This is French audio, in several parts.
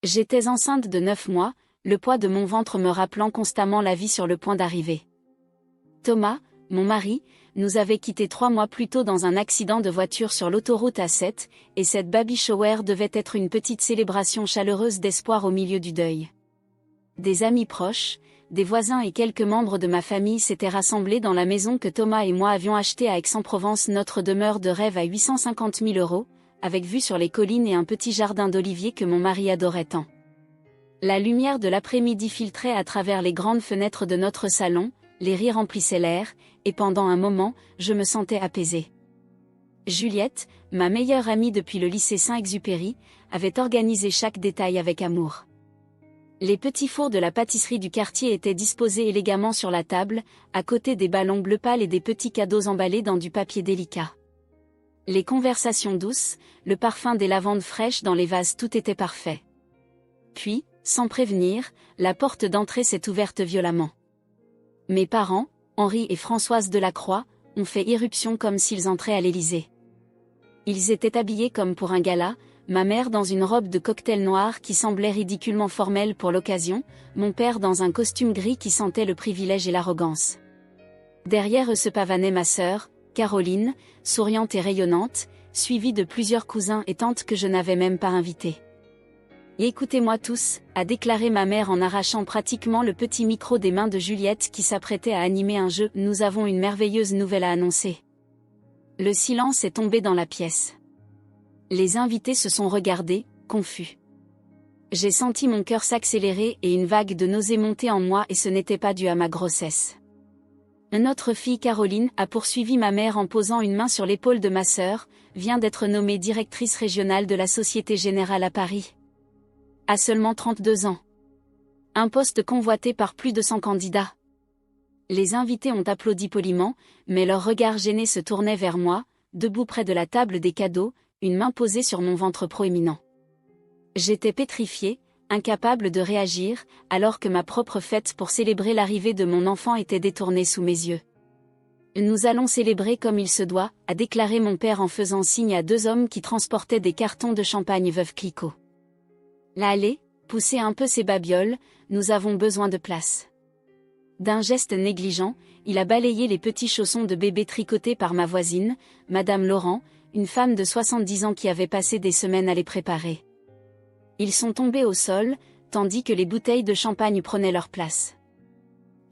J'étais enceinte de 9 mois, le poids de mon ventre me rappelant constamment la vie sur le point d'arriver. Thomas, mon mari, nous avait quittés 3 mois plus tôt dans un accident de voiture sur l'autoroute A7, et cette baby shower devait être une petite célébration chaleureuse d'espoir au milieu du deuil. Des amis proches, des voisins et quelques membres de ma famille s'étaient rassemblés dans la maison que Thomas et moi avions achetée à Aix-en-Provence, notre demeure de rêve à 850 000 €, avec vue sur les collines et un petit jardin d'oliviers que mon mari adorait tant. La lumière de l'après-midi filtrait à travers les grandes fenêtres de notre salon, les rires remplissaient l'air, et pendant un moment, je me sentais apaisée. Juliette, ma meilleure amie depuis le lycée Saint-Exupéry, avait organisé chaque détail avec amour. Les petits fours de la pâtisserie du quartier étaient disposés élégamment sur la table, à côté des ballons bleu pâle et des petits cadeaux emballés dans du papier délicat. Les conversations douces, le parfum des lavandes fraîches dans les vases, tout était parfait. Puis, sans prévenir, la porte d'entrée s'est ouverte violemment. Mes parents, Henri et Françoise Delacroix, ont fait irruption comme s'ils entraient à l'Élysée. Ils étaient habillés comme pour un gala, ma mère dans une robe de cocktail noir qui semblait ridiculement formelle pour l'occasion, mon père dans un costume gris qui sentait le privilège et l'arrogance. Derrière eux se pavanait ma sœur, Caroline, souriante et rayonnante, suivie de plusieurs cousins et tantes que je n'avais même pas invités. Et écoutez-moi tous, a déclaré ma mère en arrachant pratiquement le petit micro des mains de Juliette qui s'apprêtait à animer un jeu. Nous avons une merveilleuse nouvelle à annoncer. Le silence est tombé dans la pièce. Les invités se sont regardés, confus. J'ai senti mon cœur s'accélérer et une vague de nausée monter en moi, et ce n'était pas dû à ma grossesse. Notre fille Caroline, a poursuivi ma mère en posant une main sur l'épaule de ma sœur, vient d'être nommée directrice régionale de la Société Générale à Paris. À seulement 32 ans. Un poste convoité par plus de 100 candidats. Les invités ont applaudi poliment, mais leurs regards gênés se tournaient vers moi, debout près de la table des cadeaux, une main posée sur mon ventre proéminent. J'étais pétrifiée, incapable de réagir, alors que ma propre fête pour célébrer l'arrivée de mon enfant était détournée sous mes yeux. Nous allons célébrer comme il se doit, a déclaré mon père en faisant signe à 2 hommes qui transportaient des cartons de champagne Veuve Clicquot. Là, allez, poussez un peu ces babioles, nous avons besoin de place. D'un geste négligent, il a balayé les petits chaussons de bébé tricotés par ma voisine, Madame Laurent, une femme de 70 ans qui avait passé des semaines à les préparer. Ils sont tombés au sol, tandis que les bouteilles de champagne prenaient leur place.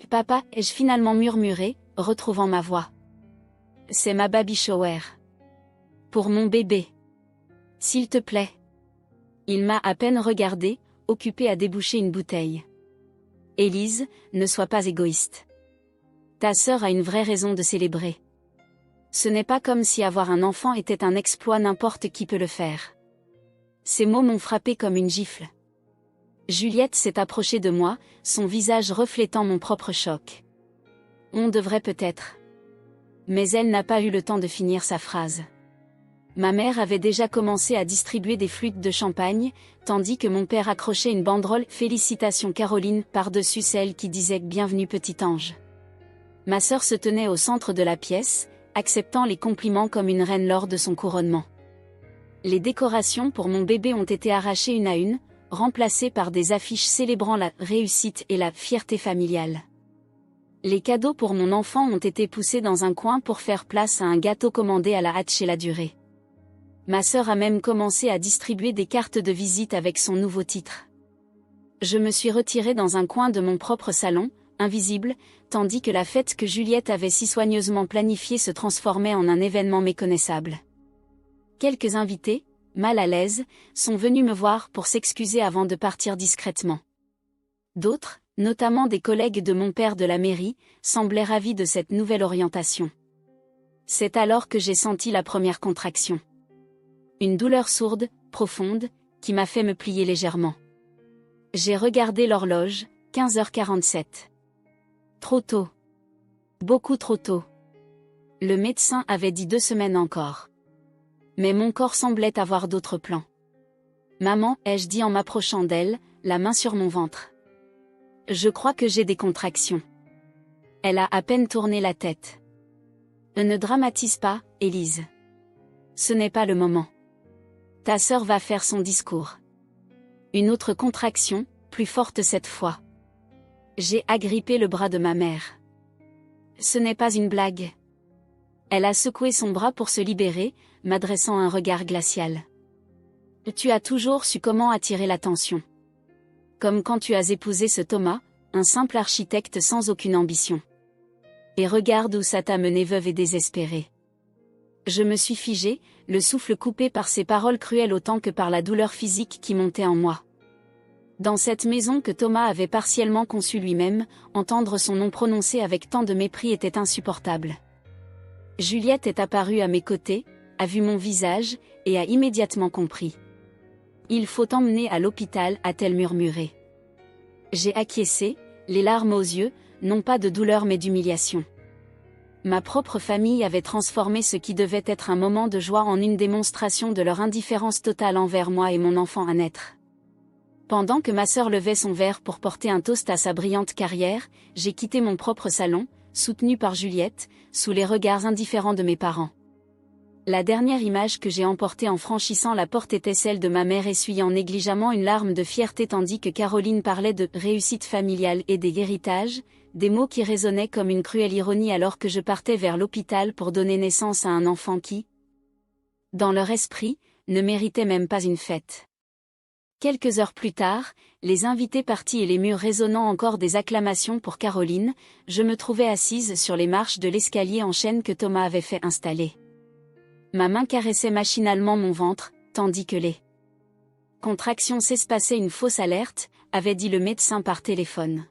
Papa, ai-je finalement murmuré, retrouvant ma voix. C'est ma baby shower. Pour mon bébé. S'il te plaît. Il m'a à peine regardé, occupé à déboucher une bouteille. Élise, ne sois pas égoïste. Ta sœur a une vraie raison de célébrer. Ce n'est pas comme si avoir un enfant était un exploit, n'importe qui peut le faire. Ces mots m'ont frappé comme une gifle. Juliette s'est approchée de moi, son visage reflétant mon propre choc. On devrait peut-être. Mais elle n'a pas eu le temps de finir sa phrase. Ma mère avait déjà commencé à distribuer des flûtes de champagne, tandis que mon père accrochait une banderole « Félicitations Caroline » par-dessus celle qui disait « Bienvenue petit ange ». Ma sœur se tenait au centre de la pièce, acceptant les compliments comme une reine lors de son couronnement. Les décorations pour mon bébé ont été arrachées une à une, remplacées par des affiches célébrant la réussite et la fierté familiale. Les cadeaux pour mon enfant ont été poussés dans un coin pour faire place à un gâteau commandé à la hâte chez la Durée. Ma sœur a même commencé à distribuer des cartes de visite avec son nouveau titre. Je me suis retirée dans un coin de mon propre salon, invisible, tandis que la fête que Juliette avait si soigneusement planifiée se transformait en un événement méconnaissable. Quelques invités, mal à l'aise, sont venus me voir pour s'excuser avant de partir discrètement. D'autres, notamment des collègues de mon père de la mairie, semblaient ravis de cette nouvelle orientation. C'est alors que j'ai senti la première contraction. Une douleur sourde, profonde, qui m'a fait me plier légèrement. J'ai regardé l'horloge, 15h47. Trop tôt. Beaucoup trop tôt. Le médecin avait dit 2 semaines encore. Mais mon corps semblait avoir d'autres plans. Maman, ai-je dit en m'approchant d'elle, la main sur mon ventre. Je crois que j'ai des contractions. Elle a à peine tourné la tête. Ne dramatise pas, Élise. Ce n'est pas le moment. Ta sœur va faire son discours. Une autre contraction, plus forte cette fois. J'ai agrippé le bras de ma mère. Ce n'est pas une blague. Elle a secoué son bras pour se libérer, m'adressant un regard glacial. Tu as toujours su comment attirer l'attention. Comme quand tu as épousé ce Thomas, un simple architecte sans aucune ambition. Et regarde où ça t'a mené veuve et désespérée. Je me suis figée, le souffle coupé par ces paroles cruelles autant que par la douleur physique qui montait en moi. Dans cette maison que Thomas avait partiellement conçue lui-même, entendre son nom prononcé avec tant de mépris était insupportable. Juliette est apparue à mes côtés, a vu mon visage, et a immédiatement compris. Il faut t'emmener à l'hôpital, a-t-elle murmuré. J'ai acquiescé, les larmes aux yeux, non pas de douleur mais d'humiliation. Ma propre famille avait transformé ce qui devait être un moment de joie en une démonstration de leur indifférence totale envers moi et mon enfant à naître. Pendant que ma sœur levait son verre pour porter un toast à sa brillante carrière, j'ai quitté mon propre salon, soutenue par Juliette, sous les regards indifférents de mes parents. La dernière image que j'ai emportée en franchissant la porte était celle de ma mère essuyant négligemment une larme de fierté tandis que Caroline parlait de « réussite familiale » et des héritages, des mots qui résonnaient comme une cruelle ironie alors que je partais vers l'hôpital pour donner naissance à un enfant qui, dans leur esprit, ne méritait même pas une fête. Quelques heures plus tard, les invités partis et les murs résonnant encore des acclamations pour Caroline, je me trouvais assise sur les marches de l'escalier en chaîne que Thomas avait fait installer. Ma main caressait machinalement mon ventre, tandis que les contractions s'espaçaient. Une fausse alerte, avait dit le médecin par téléphone.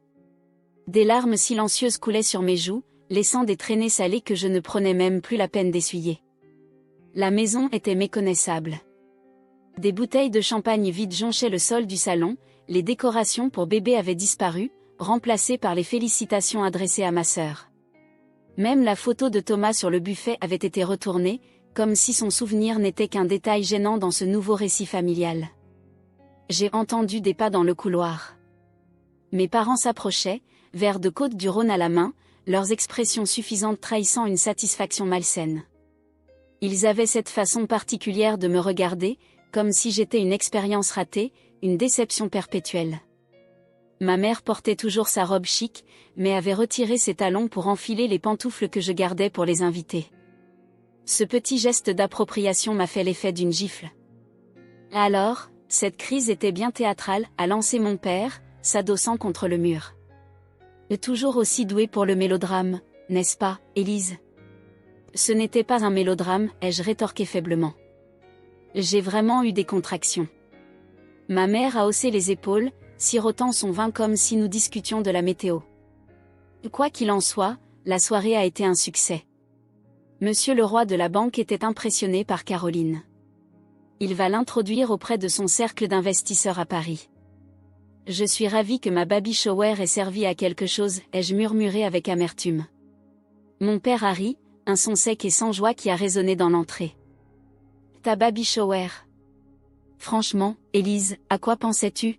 Des larmes silencieuses coulaient sur mes joues, laissant des traînées salées que je ne prenais même plus la peine d'essuyer. La maison était méconnaissable. Des bouteilles de champagne vides jonchaient le sol du salon, les décorations pour bébé avaient disparu, remplacées par les félicitations adressées à ma sœur. Même la photo de Thomas sur le buffet avait été retournée, comme si son souvenir n'était qu'un détail gênant dans ce nouveau récit familial. J'ai entendu des pas dans le couloir. Mes parents s'approchaient, verre de Côte-du-Rhône à la main, leurs expressions suffisantes trahissant une satisfaction malsaine. Ils avaient cette façon particulière de me regarder, comme si j'étais une expérience ratée, une déception perpétuelle. Ma mère portait toujours sa robe chic, mais avait retiré ses talons pour enfiler les pantoufles que je gardais pour les invités. Ce petit geste d'appropriation m'a fait l'effet d'une gifle. Alors, cette crise était bien théâtrale, a lancé mon père, s'adossant contre le mur. Toujours aussi doué pour le mélodrame, n'est-ce pas, Élise? Ce n'était pas un mélodrame, ai-je rétorqué faiblement. J'ai vraiment eu des contractions. Ma mère a haussé les épaules, sirotant son vin comme si nous discutions de la météo. Quoi qu'il en soit, la soirée a été un succès. Monsieur le roi de la banque était impressionné par Caroline. Il va l'introduire auprès de son cercle d'investisseurs à Paris. Je suis ravie que ma baby shower ait servi à quelque chose, ai-je murmuré avec amertume. Mon père a ri, un son sec et sans joie qui a résonné dans l'entrée. Ta baby shower. Franchement, Élise, à quoi pensais-tu?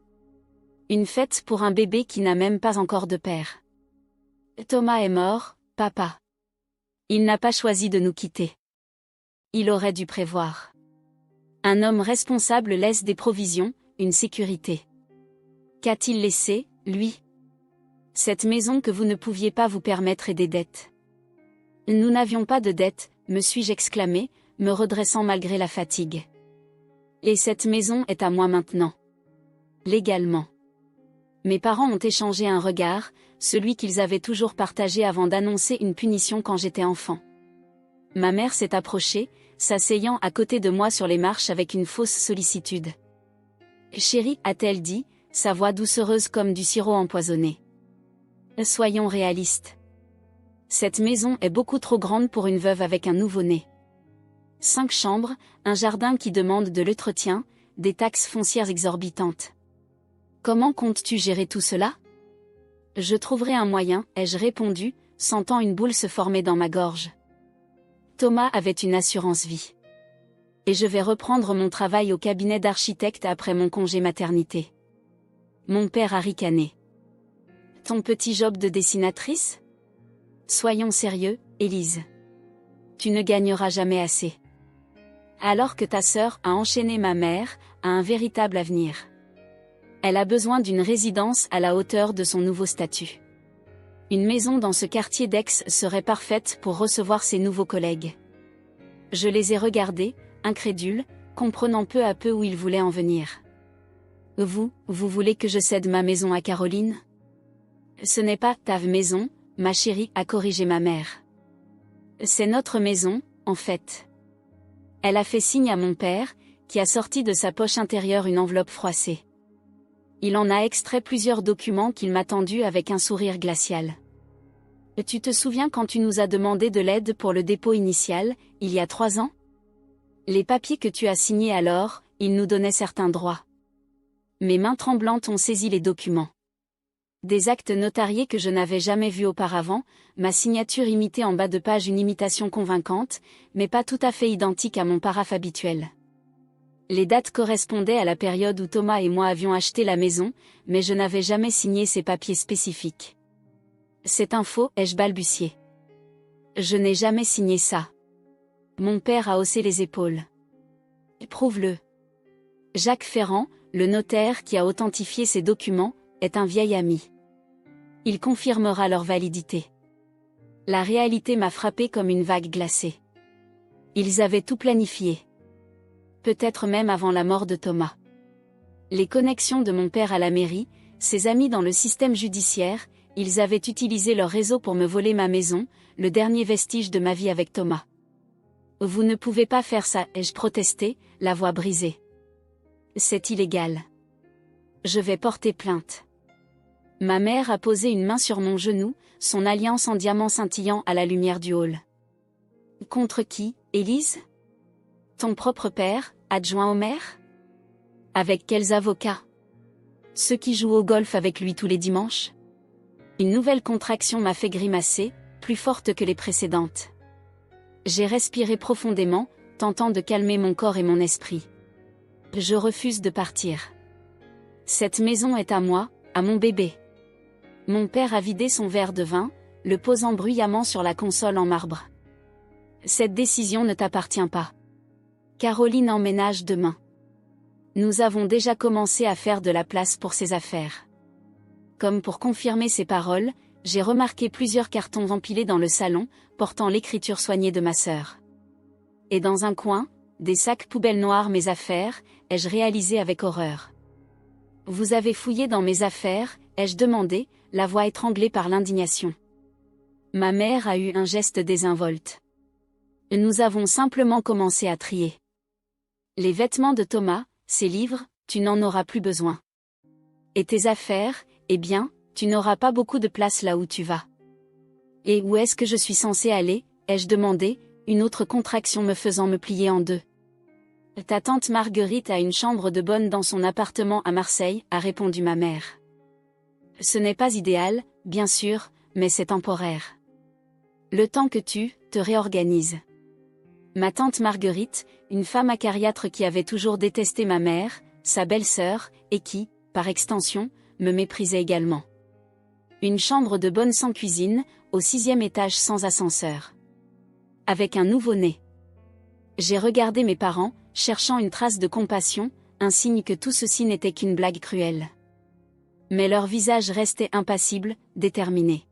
Une fête pour un bébé qui n'a même pas encore de père. Thomas est mort, papa. Il n'a pas choisi de nous quitter. Il aurait dû prévoir. Un homme responsable laisse des provisions, une sécurité. Qu'a-t-il laissé, lui? Cette maison que vous ne pouviez pas vous permettre et des dettes. Nous n'avions pas de dettes, me suis-je exclamé, me redressant malgré la fatigue. Et cette maison est à moi maintenant. Légalement. Mes parents ont échangé un regard, celui qu'ils avaient toujours partagé avant d'annoncer une punition quand j'étais enfant. Ma mère s'est approchée, s'asseyant à côté de moi sur les marches avec une fausse sollicitude. Chérie, a-t-elle dit, sa voix doucereuse comme du sirop empoisonné. Soyons réalistes. Cette maison est beaucoup trop grande pour une veuve avec un nouveau-né. 5 chambres, un jardin qui demande de l'entretien, des taxes foncières exorbitantes. Comment comptes-tu gérer tout cela? Je trouverai un moyen, ai-je répondu, sentant une boule se former dans ma gorge. Thomas avait une assurance vie. Et je vais reprendre mon travail au cabinet d'architecte après mon congé maternité. Mon père a ricané. Ton petit job de dessinatrice? Soyons sérieux, Élise. Tu ne gagneras jamais assez. Alors que ta sœur a enchaîné ma mère, a un véritable avenir. Elle a besoin d'une résidence à la hauteur de son nouveau statut. Une maison dans ce quartier d'Aix serait parfaite pour recevoir ses nouveaux collègues. Je les ai regardés, incrédules, comprenant peu à peu où ils voulaient en venir. Vous voulez que je cède ma maison à Caroline? Ce n'est pas ta maison, ma chérie, a corrigé ma mère. C'est notre maison, en fait. Elle a fait signe à mon père, qui a sorti de sa poche intérieure une enveloppe froissée. Il en a extrait plusieurs documents qu'il m'a tendus avec un sourire glacial. Tu te souviens quand tu nous as demandé de l'aide pour le dépôt initial, il y a 3 ans? Les papiers que tu as signés alors, ils nous donnaient certains droits. Mes mains tremblantes ont saisi les documents. Des actes notariés que je n'avais jamais vus auparavant, ma signature imitée en bas de page, une imitation convaincante, mais pas tout à fait identique à mon paraphe habituel. Les dates correspondaient à la période où Thomas et moi avions acheté la maison, mais je n'avais jamais signé ces papiers spécifiques. C'est un faux, ai-je balbutié. Je n'ai jamais signé ça. Mon père a haussé les épaules. Prouve-le. Jacques Ferrand, le notaire qui a authentifié ces documents, est un vieil ami. Il confirmera leur validité. La réalité m'a frappé comme une vague glacée. Ils avaient tout planifié. Peut-être même avant la mort de Thomas. Les connexions de mon père à la mairie, ses amis dans le système judiciaire, ils avaient utilisé leur réseau pour me voler ma maison, le dernier vestige de ma vie avec Thomas. Vous ne pouvez pas faire ça, ai-je protesté, la voix brisée. C'est illégal. Je vais porter plainte. Ma mère a posé une main sur mon genou, son alliance en diamant scintillant à la lumière du hall. Contre qui, Élise? Ton propre père, adjoint au maire? Avec quels avocats? Ceux qui jouent au golf avec lui tous les dimanches? Une nouvelle contraction m'a fait grimacer, plus forte que les précédentes. J'ai respiré profondément, tentant de calmer mon corps et mon esprit. Je refuse de partir. Cette maison est à moi, à mon bébé. Mon père a vidé son verre de vin, le posant bruyamment sur la console en marbre. Cette décision ne t'appartient pas. Caroline emménage demain. Nous avons déjà commencé à faire de la place pour ses affaires. Comme pour confirmer ses paroles, j'ai remarqué plusieurs cartons empilés dans le salon, portant l'écriture soignée de ma sœur. Et dans un coin, des sacs poubelles noirs, mes affaires, ai-je réalisé avec horreur. Vous avez fouillé dans mes affaires, ai-je demandé, la voix étranglée par l'indignation. Ma mère a eu un geste désinvolte. Nous avons simplement commencé à trier. Les vêtements de Thomas, ses livres, tu n'en auras plus besoin. Et tes affaires, eh bien, tu n'auras pas beaucoup de place là où tu vas. Et où est-ce que je suis censée aller, ai-je demandé, une autre contraction me faisant me plier en deux. Ta tante Marguerite a une chambre de bonne dans son appartement à Marseille, a répondu ma mère. Ce n'est pas idéal, bien sûr, mais c'est temporaire. Le temps que tu te réorganises. Ma tante Marguerite, une femme acariâtre qui avait toujours détesté ma mère, sa belle-sœur, et qui, par extension, me méprisait également. Une chambre de bonne sans cuisine, au 6e étage sans ascenseur. Avec un nouveau-né. J'ai regardé mes parents, cherchant une trace de compassion, un signe que tout ceci n'était qu'une blague cruelle. Mais leur visage restait impassible, déterminé.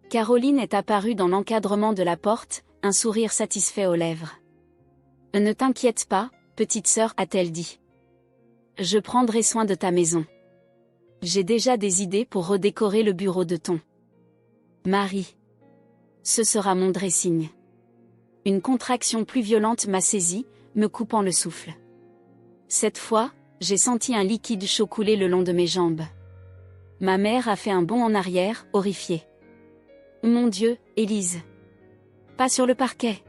Caroline est apparue dans l'encadrement de la porte, un sourire satisfait aux lèvres. « Ne t'inquiète pas, petite sœur, a-t-elle dit. Je prendrai soin de ta maison. J'ai déjà des idées pour redécorer le bureau de ton mari. Ce sera mon dressing. » Une contraction plus violente m'a saisie, me coupant le souffle. Cette fois, j'ai senti un liquide chaud couler le long de mes jambes. Ma mère a fait un bond en arrière, horrifiée. « Mon Dieu, Élise. Pas sur le parquet. »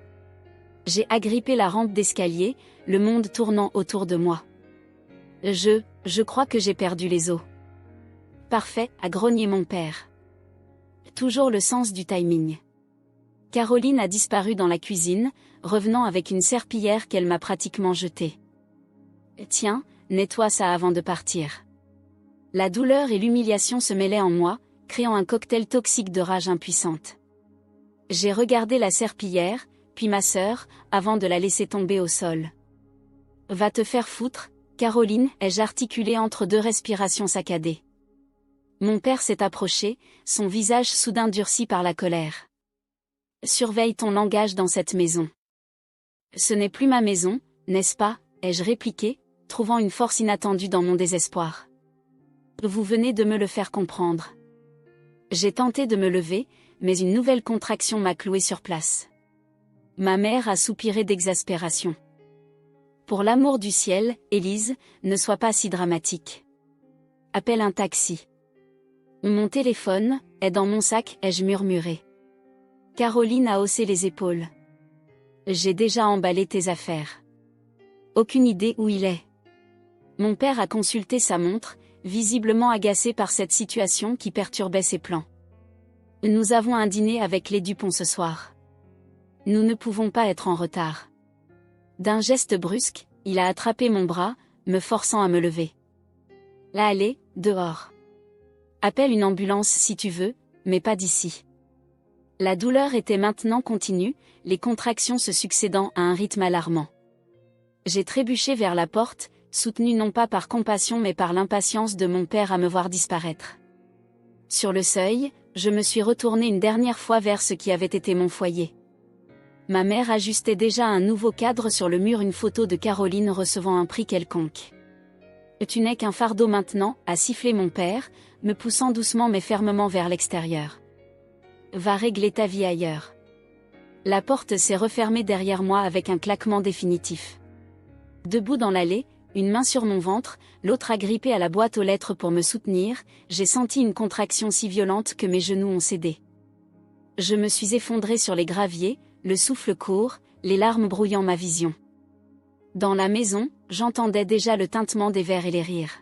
J'ai agrippé la rampe d'escalier, le monde tournant autour de moi. Je crois que j'ai perdu les os. Parfait, a grogné mon père. Toujours le sens du timing. Caroline a disparu dans la cuisine, revenant avec une serpillière qu'elle m'a pratiquement jetée. Tiens, nettoie ça avant de partir. La douleur et l'humiliation se mêlaient en moi, créant un cocktail toxique de rage impuissante. J'ai regardé la serpillière, puis ma sœur, avant de la laisser tomber au sol. Va te faire foutre, Caroline, ai-je articulé entre deux respirations saccadées. Mon père s'est approché, son visage soudain durci par la colère. Surveille ton langage dans cette maison. Ce n'est plus ma maison, n'est-ce pas, ai-je répliqué, trouvant une force inattendue dans mon désespoir. Vous venez de me le faire comprendre. J'ai tenté de me lever, mais une nouvelle contraction m'a cloué sur place. Ma mère a soupiré d'exaspération. Pour l'amour du ciel, Élise, ne sois pas si dramatique. Appelle un taxi. Mon téléphone est dans mon sac, ai-je murmuré. Caroline a haussé les épaules. J'ai déjà emballé tes affaires. Aucune idée où il est. Mon père a consulté sa montre, visiblement agacé par cette situation qui perturbait ses plans. Nous avons un dîner avec les Dupont ce soir. Nous ne pouvons pas être en retard. D'un geste brusque, il a attrapé mon bras, me forçant à me lever. Là, allez, dehors. Appelle une ambulance si tu veux, mais pas d'ici. La douleur était maintenant continue, les contractions se succédant à un rythme alarmant. J'ai trébuché vers la porte, soutenu non pas par compassion mais par l'impatience de mon père à me voir disparaître. Sur le seuil, je me suis retournée une dernière fois vers ce qui avait été mon foyer. Ma mère ajustait déjà un nouveau cadre sur le mur, une photo de Caroline recevant un prix quelconque. Tu n'es qu'un fardeau maintenant, a sifflé mon père, me poussant doucement mais fermement vers l'extérieur. Va régler ta vie ailleurs. La porte s'est refermée derrière moi avec un claquement définitif. Debout dans l'allée, une main sur mon ventre, l'autre agrippée à la boîte aux lettres pour me soutenir, j'ai senti une contraction si violente que mes genoux ont cédé. Je me suis effondrée sur les graviers, le souffle court, les larmes brouillant ma vision. Dans la maison, j'entendais déjà le tintement des verres et les rires.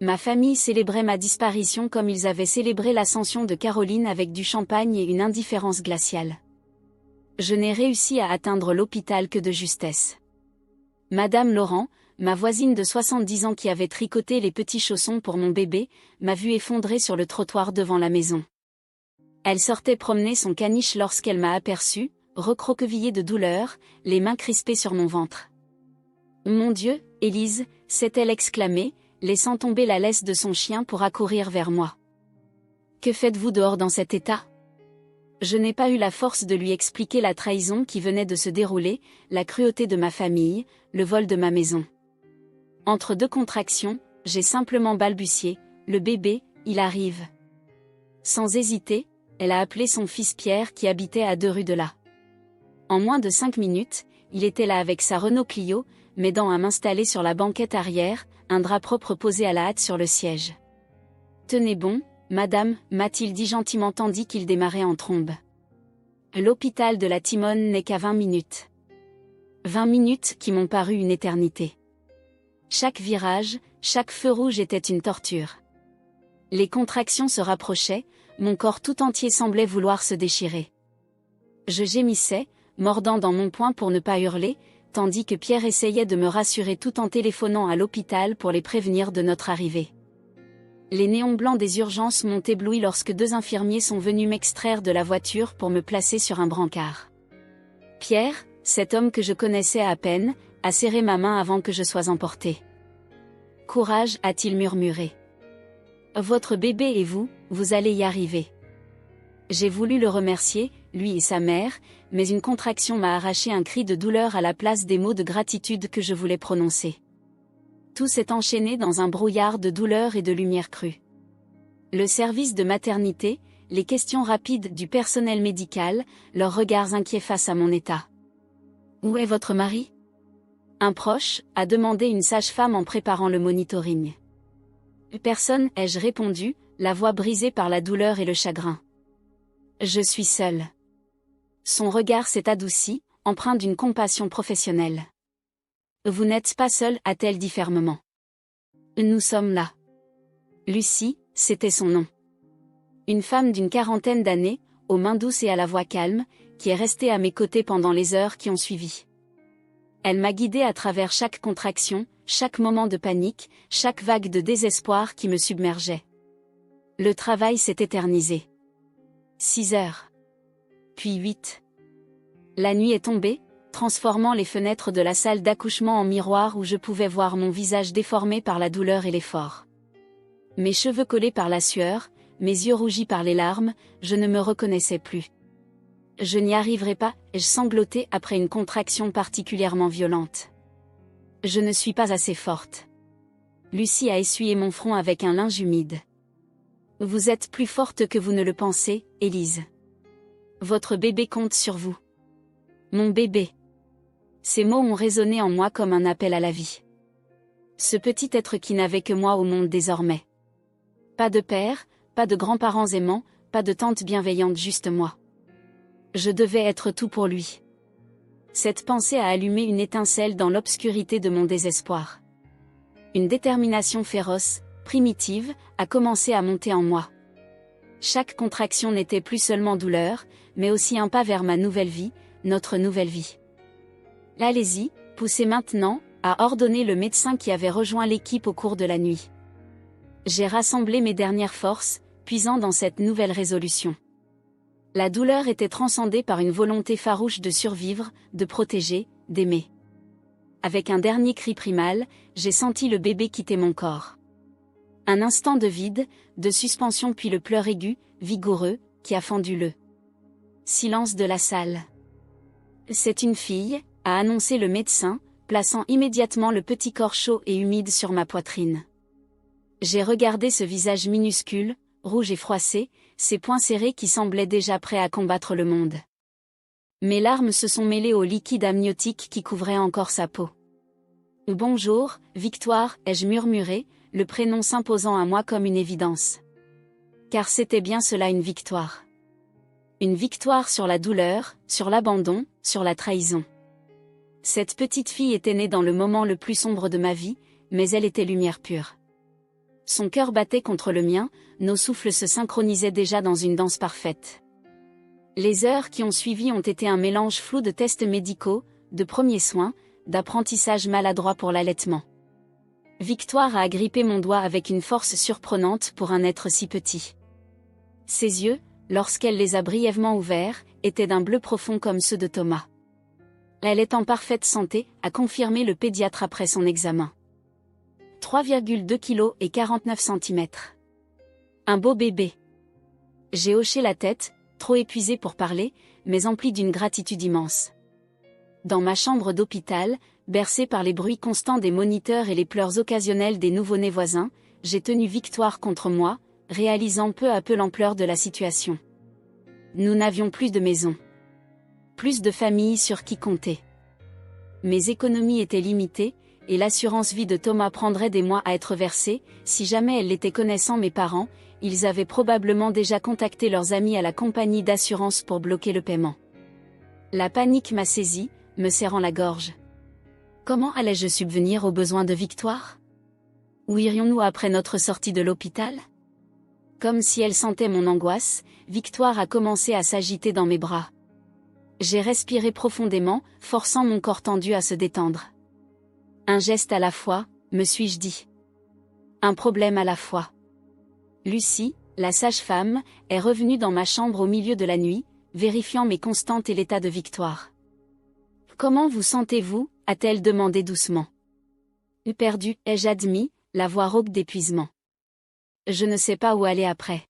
Ma famille célébrait ma disparition comme ils avaient célébré l'ascension de Caroline avec du champagne et une indifférence glaciale. Je n'ai réussi à atteindre l'hôpital que de justesse. Madame Laurent, ma voisine de 70 ans qui avait tricoté les petits chaussons pour mon bébé, m'a vu effondrer sur le trottoir devant la maison. Elle sortait promener son caniche lorsqu'elle m'a aperçue, recroquevillée de douleur, les mains crispées sur mon ventre. Mon Dieu, Élise, s'est-elle exclamée, laissant tomber la laisse de son chien pour accourir vers moi. Que faites-vous dehors dans cet état ? Je n'ai pas eu la force de lui expliquer la trahison qui venait de se dérouler, la cruauté de ma famille, le vol de ma maison. Entre deux contractions, j'ai simplement balbutié, le bébé, il arrive. Sans hésiter, elle a appelé son fils Pierre qui habitait à 2 rues de là. En moins de 5 minutes, il était là avec sa Renault Clio, m'aidant à m'installer sur la banquette arrière, un drap propre posé à la hâte sur le siège. Tenez bon, madame, m'a-t-il dit gentiment tandis qu'il démarrait en trombe. L'hôpital de la Timone n'est qu'à 20 minutes. 20 minutes qui m'ont paru une éternité. Chaque virage, chaque feu rouge était une torture. Les contractions se rapprochaient, mon corps tout entier semblait vouloir se déchirer. Je gémissais, mordant dans mon poing pour ne pas hurler, tandis que Pierre essayait de me rassurer tout en téléphonant à l'hôpital pour les prévenir de notre arrivée. Les néons blancs des urgences m'ont ébloui lorsque 2 infirmiers sont venus m'extraire de la voiture pour me placer sur un brancard. Pierre, cet homme que je connaissais à peine, a serré ma main avant que je sois emportée. « Courage » a-t-il murmuré. « Votre bébé et vous, vous allez y arriver. » J'ai voulu le remercier, lui et sa mère, mais une contraction m'a arraché un cri de douleur à la place des mots de gratitude que je voulais prononcer. Tout s'est enchaîné dans un brouillard de douleur et de lumière crue. Le service de maternité, les questions rapides du personnel médical, leurs regards inquiets face à mon état. « Où est votre mari ? » Un proche a demandé une sage-femme en préparant le monitoring. « Personne » ai-je répondu, la voix brisée par la douleur et le chagrin. « Je suis seule. » Son regard s'est adouci, empreint d'une compassion professionnelle. « Vous n'êtes pas seule » a-t-elle dit fermement. « Nous sommes là. » Lucie, c'était son nom. Une femme d'une 40aine d'années, aux mains douces et à la voix calme, qui est restée à mes côtés pendant les heures qui ont suivi. Elle m'a guidée à travers chaque contraction, chaque moment de panique, chaque vague de désespoir qui me submergeait. Le travail s'est éternisé. 6 heures. Puis 8. La nuit est tombée, transformant les fenêtres de la salle d'accouchement en miroir où je pouvais voir mon visage déformé par la douleur et l'effort. Mes cheveux collés par la sueur, mes yeux rougis par les larmes, je ne me reconnaissais plus. Je n'y arriverai pas, ai-je sangloté après une contraction particulièrement violente. Je ne suis pas assez forte. Lucie a essuyé mon front avec un linge humide. Vous êtes plus forte que vous ne le pensez, Élise. Votre bébé compte sur vous. Mon bébé. Ces mots ont résonné en moi comme un appel à la vie. Ce petit être qui n'avait que moi au monde désormais. Pas de père, pas de grands-parents aimants, pas de tante bienveillante, juste moi. Je devais être tout pour lui. Cette pensée a allumé une étincelle dans l'obscurité de mon désespoir. Une détermination féroce, primitive, a commencé à monter en moi. Chaque contraction n'était plus seulement douleur, mais aussi un pas vers ma nouvelle vie, notre nouvelle vie. Allez-y, poussez maintenant, a ordonné le médecin qui avait rejoint l'équipe au cours de la nuit. J'ai rassemblé mes dernières forces, puisant dans cette nouvelle résolution. La douleur était transcendée par une volonté farouche de survivre, de protéger, d'aimer. Avec un dernier cri primal, j'ai senti le bébé quitter mon corps. Un instant de vide, de suspension puis le pleur aigu, vigoureux, qui a fendu le silence de la salle. C'est une fille, a annoncé le médecin, plaçant immédiatement le petit corps chaud et humide sur ma poitrine. J'ai regardé ce visage minuscule, rouge et froissé, ses poings serrés qui semblaient déjà prêts à combattre le monde. Mes larmes se sont mêlées au liquide amniotique qui couvrait encore sa peau. Bonjour, Victoire, ai-je murmuré, le prénom s'imposant à moi comme une évidence. Car c'était bien cela, une victoire. Une victoire sur la douleur, sur l'abandon, sur la trahison. Cette petite fille était née dans le moment le plus sombre de ma vie, mais elle était lumière pure. Son cœur battait contre le mien, nos souffles se synchronisaient déjà dans une danse parfaite. Les heures qui ont suivi ont été un mélange flou de tests médicaux, de premiers soins, d'apprentissage maladroit pour l'allaitement. Victoire a agrippé mon doigt avec une force surprenante pour un être si petit. Ses yeux, lorsqu'elle les a brièvement ouverts, étaient d'un bleu profond comme ceux de Thomas. Elle est en parfaite santé, a confirmé le pédiatre après son examen. 3,2 kg et 49 cm. Un beau bébé. J'ai hoché la tête, trop épuisée pour parler, mais emplie d'une gratitude immense. Dans ma chambre d'hôpital, bercée par les bruits constants des moniteurs et les pleurs occasionnels des nouveau-nés voisins, j'ai tenu Victoire contre moi, réalisant peu à peu l'ampleur de la situation. Nous n'avions plus de maison. Plus de famille sur qui compter. Mes économies étaient limitées, et l'assurance vie de Thomas prendrait des mois à être versée. Si jamais elle l'était connaissant mes parents, ils avaient probablement déjà contacté leurs amis à la compagnie d'assurance pour bloquer le paiement. La panique m'a saisie, me serrant la gorge. Comment allais-je subvenir aux besoins de Victoire? Où irions-nous après notre sortie de l'hôpital? Comme si elle sentait mon angoisse, Victoire a commencé à s'agiter dans mes bras. J'ai respiré profondément, forçant mon corps tendu à se détendre. Un geste à la fois, me suis-je dit. Un problème à la fois. Lucie, la sage-femme, est revenue dans ma chambre au milieu de la nuit, vérifiant mes constantes et l'état de Victoire. « Comment vous sentez-vous » a-t-elle demandé doucement. « Perdu, ai-je admis, la voix rauque d'épuisement. Je ne sais pas où aller après. »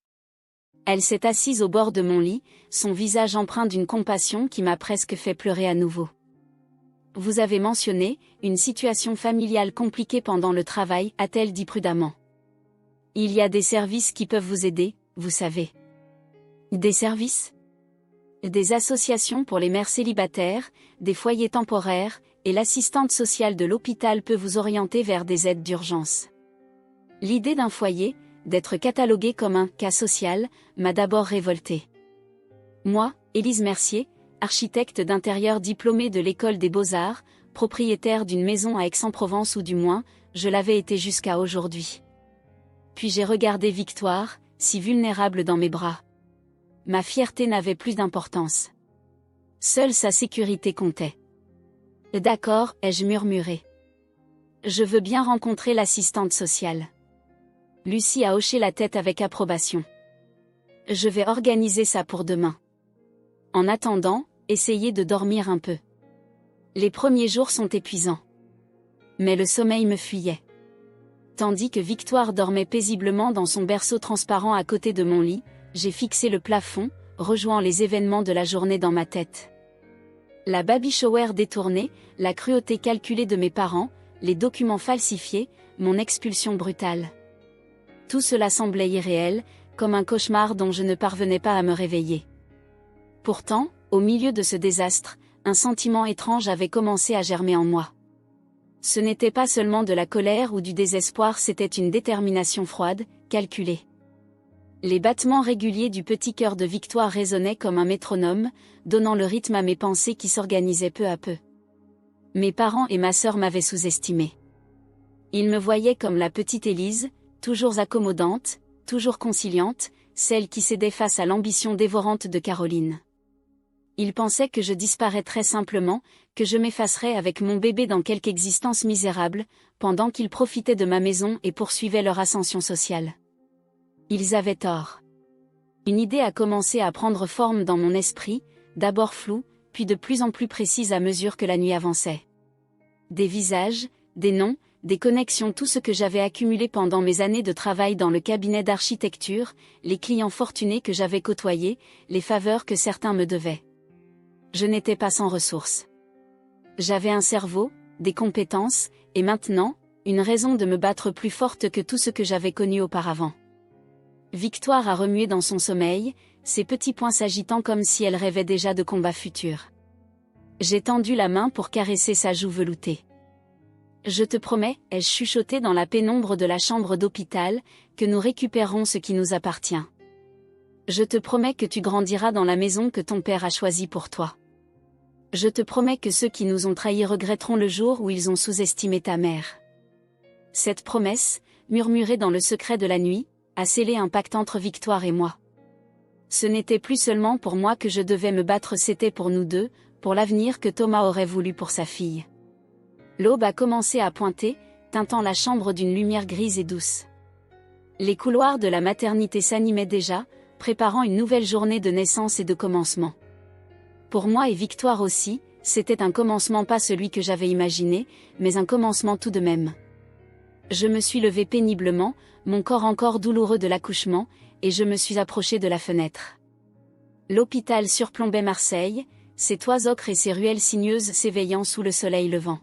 Elle s'est assise au bord de mon lit, son visage empreint d'une compassion qui m'a presque fait pleurer à nouveau. Vous avez mentionné une situation familiale compliquée pendant le travail, a-t-elle dit prudemment. Il y a des services qui peuvent vous aider, vous savez. Des services? Des associations pour les mères célibataires, des foyers temporaires, et l'assistante sociale de l'hôpital peut vous orienter vers des aides d'urgence. L'idée d'un foyer, d'être catalogué comme un cas social, m'a d'abord révoltée. Moi, Élise Mercier, architecte d'intérieur diplômée de l'école des Beaux-Arts, propriétaire d'une maison à Aix-en-Provence ou du moins, je l'avais été jusqu'à aujourd'hui. Puis j'ai regardé Victoire, si vulnérable dans mes bras. Ma fierté n'avait plus d'importance. Seule sa sécurité comptait. D'accord, ai-je murmuré. Je veux bien rencontrer l'assistante sociale. Lucie a hoché la tête avec approbation. Je vais organiser ça pour demain. En attendant, essayez de dormir un peu. Les premiers jours sont épuisants. Mais le sommeil me fuyait. Tandis que Victoire dormait paisiblement dans son berceau transparent à côté de mon lit, j'ai fixé le plafond, rejouant les événements de la journée dans ma tête. La baby shower détournée, la cruauté calculée de mes parents, les documents falsifiés, mon expulsion brutale. Tout cela semblait irréel, comme un cauchemar dont je ne parvenais pas à me réveiller. Pourtant, au milieu de ce désastre, un sentiment étrange avait commencé à germer en moi. Ce n'était pas seulement de la colère ou du désespoir, c'était une détermination froide, calculée. Les battements réguliers du petit cœur de Victoire résonnaient comme un métronome, donnant le rythme à mes pensées qui s'organisaient peu à peu. Mes parents et ma sœur m'avaient sous-estimée. Ils me voyaient comme la petite Élise, toujours accommodante, toujours conciliante, celle qui cédait face à l'ambition dévorante de Caroline. Ils pensaient que je disparaîtrais simplement, que je m'effacerais avec mon bébé dans quelque existence misérable, pendant qu'ils profitaient de ma maison et poursuivaient leur ascension sociale. Ils avaient tort. Une idée a commencé à prendre forme dans mon esprit, d'abord floue, puis de plus en plus précise à mesure que la nuit avançait. Des visages, des noms, des connexions, tout ce que j'avais accumulé pendant mes années de travail dans le cabinet d'architecture, les clients fortunés que j'avais côtoyés, les faveurs que certains me devaient. Je n'étais pas sans ressources. J'avais un cerveau, des compétences, et maintenant, une raison de me battre plus forte que tout ce que j'avais connu auparavant. Victoire a remué dans son sommeil, ses petits poings s'agitant comme si elle rêvait déjà de combats futurs. J'ai tendu la main pour caresser sa joue veloutée. Je te promets, ai-je chuchoté dans la pénombre de la chambre d'hôpital, que nous récupérerons ce qui nous appartient. Je te promets que tu grandiras dans la maison que ton père a choisie pour toi. Je te promets que ceux qui nous ont trahis regretteront le jour où ils ont sous-estimé ta mère. Cette promesse, murmurée dans le secret de la nuit, a scellé un pacte entre Victoire et moi. Ce n'était plus seulement pour moi que je devais me battre, c'était pour nous deux, pour l'avenir que Thomas aurait voulu pour sa fille. L'aube a commencé à pointer, teintant la chambre d'une lumière grise et douce. Les couloirs de la maternité s'animaient déjà, préparant une nouvelle journée de naissance et de commencement. Pour moi et Victoire aussi, c'était un commencement, pas celui que j'avais imaginé, mais un commencement tout de même. Je me suis levée péniblement, mon corps encore douloureux de l'accouchement, et je me suis approchée de la fenêtre. L'hôpital surplombait Marseille, ses toits ocres et ses ruelles sinueuses s'éveillant sous le soleil levant.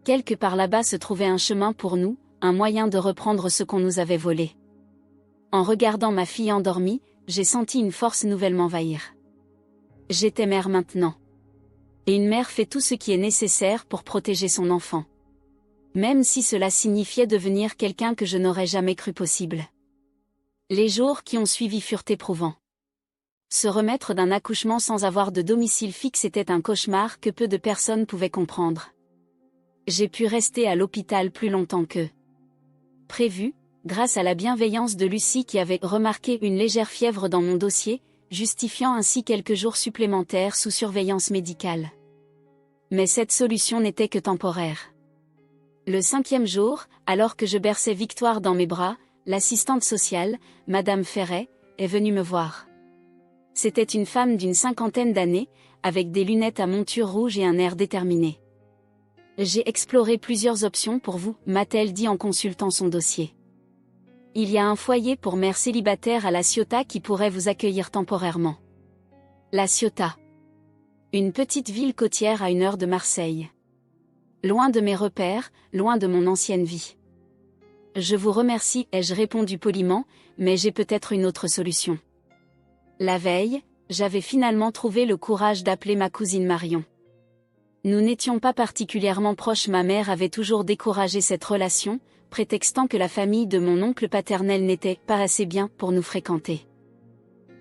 Quelque part là-bas se trouvait un chemin pour nous, un moyen de reprendre ce qu'on nous avait volé. En regardant ma fille endormie, j'ai senti une force nouvelle m'envahir. J'étais mère maintenant. Et une mère fait tout ce qui est nécessaire pour protéger son enfant. Même si cela signifiait devenir quelqu'un que je n'aurais jamais cru possible. Les jours qui ont suivi furent éprouvants. Se remettre d'un accouchement sans avoir de domicile fixe était un cauchemar que peu de personnes pouvaient comprendre. J'ai pu rester à l'hôpital plus longtemps que prévu, grâce à la bienveillance de Lucie qui avait remarqué une légère fièvre dans mon dossier, justifiant ainsi quelques jours supplémentaires sous surveillance médicale. Mais cette solution n'était que temporaire. Le 5e jour, alors que je berçais Victoire dans mes bras, l'assistante sociale, Madame Ferret, est venue me voir. C'était une femme d'une 50aine d'années, avec des lunettes à monture rouge et un air déterminé. « J'ai exploré plusieurs options pour vous », m'a-t-elle dit en consultant son dossier. « Il y a un foyer pour mères célibataires à La Ciotat qui pourrait vous accueillir temporairement. » La Ciotat. Une petite ville côtière à 1 heure de Marseille. Loin de mes repères, loin de mon ancienne vie. « Je vous remercie », ai-je répondu poliment, mais j'ai peut-être une autre solution. La veille, j'avais finalement trouvé le courage d'appeler ma cousine Marion. Nous n'étions pas particulièrement proches, ma mère avait toujours découragé cette relation, prétextant que la famille de mon oncle paternel n'était pas assez bien pour nous fréquenter.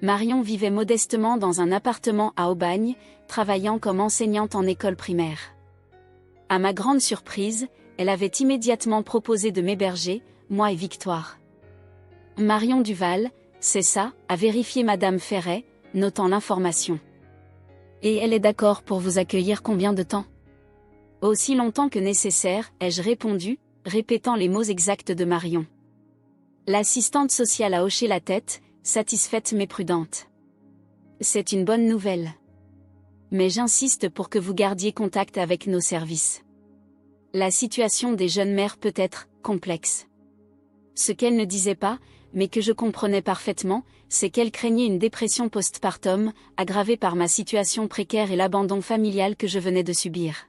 Marion vivait modestement dans un appartement à Aubagne, travaillant comme enseignante en école primaire. À ma grande surprise, elle avait immédiatement proposé de m'héberger, moi et Victoire. Marion Duval, c'est ça, a vérifié Madame Ferret, notant l'information. Et elle est d'accord pour vous accueillir combien de temps? Aussi longtemps que nécessaire, ai-je répondu, répétant les mots exacts de Marion. L'assistante sociale a hoché la tête, satisfaite mais prudente. C'est une bonne nouvelle. mais j'insiste pour que vous gardiez contact avec nos services. La situation des jeunes mères peut être complexe. Ce qu'elle ne disait pas, mais que je comprenais parfaitement, c'est qu'elle craignait une dépression postpartum, aggravée par ma situation précaire et l'abandon familial que je venais de subir.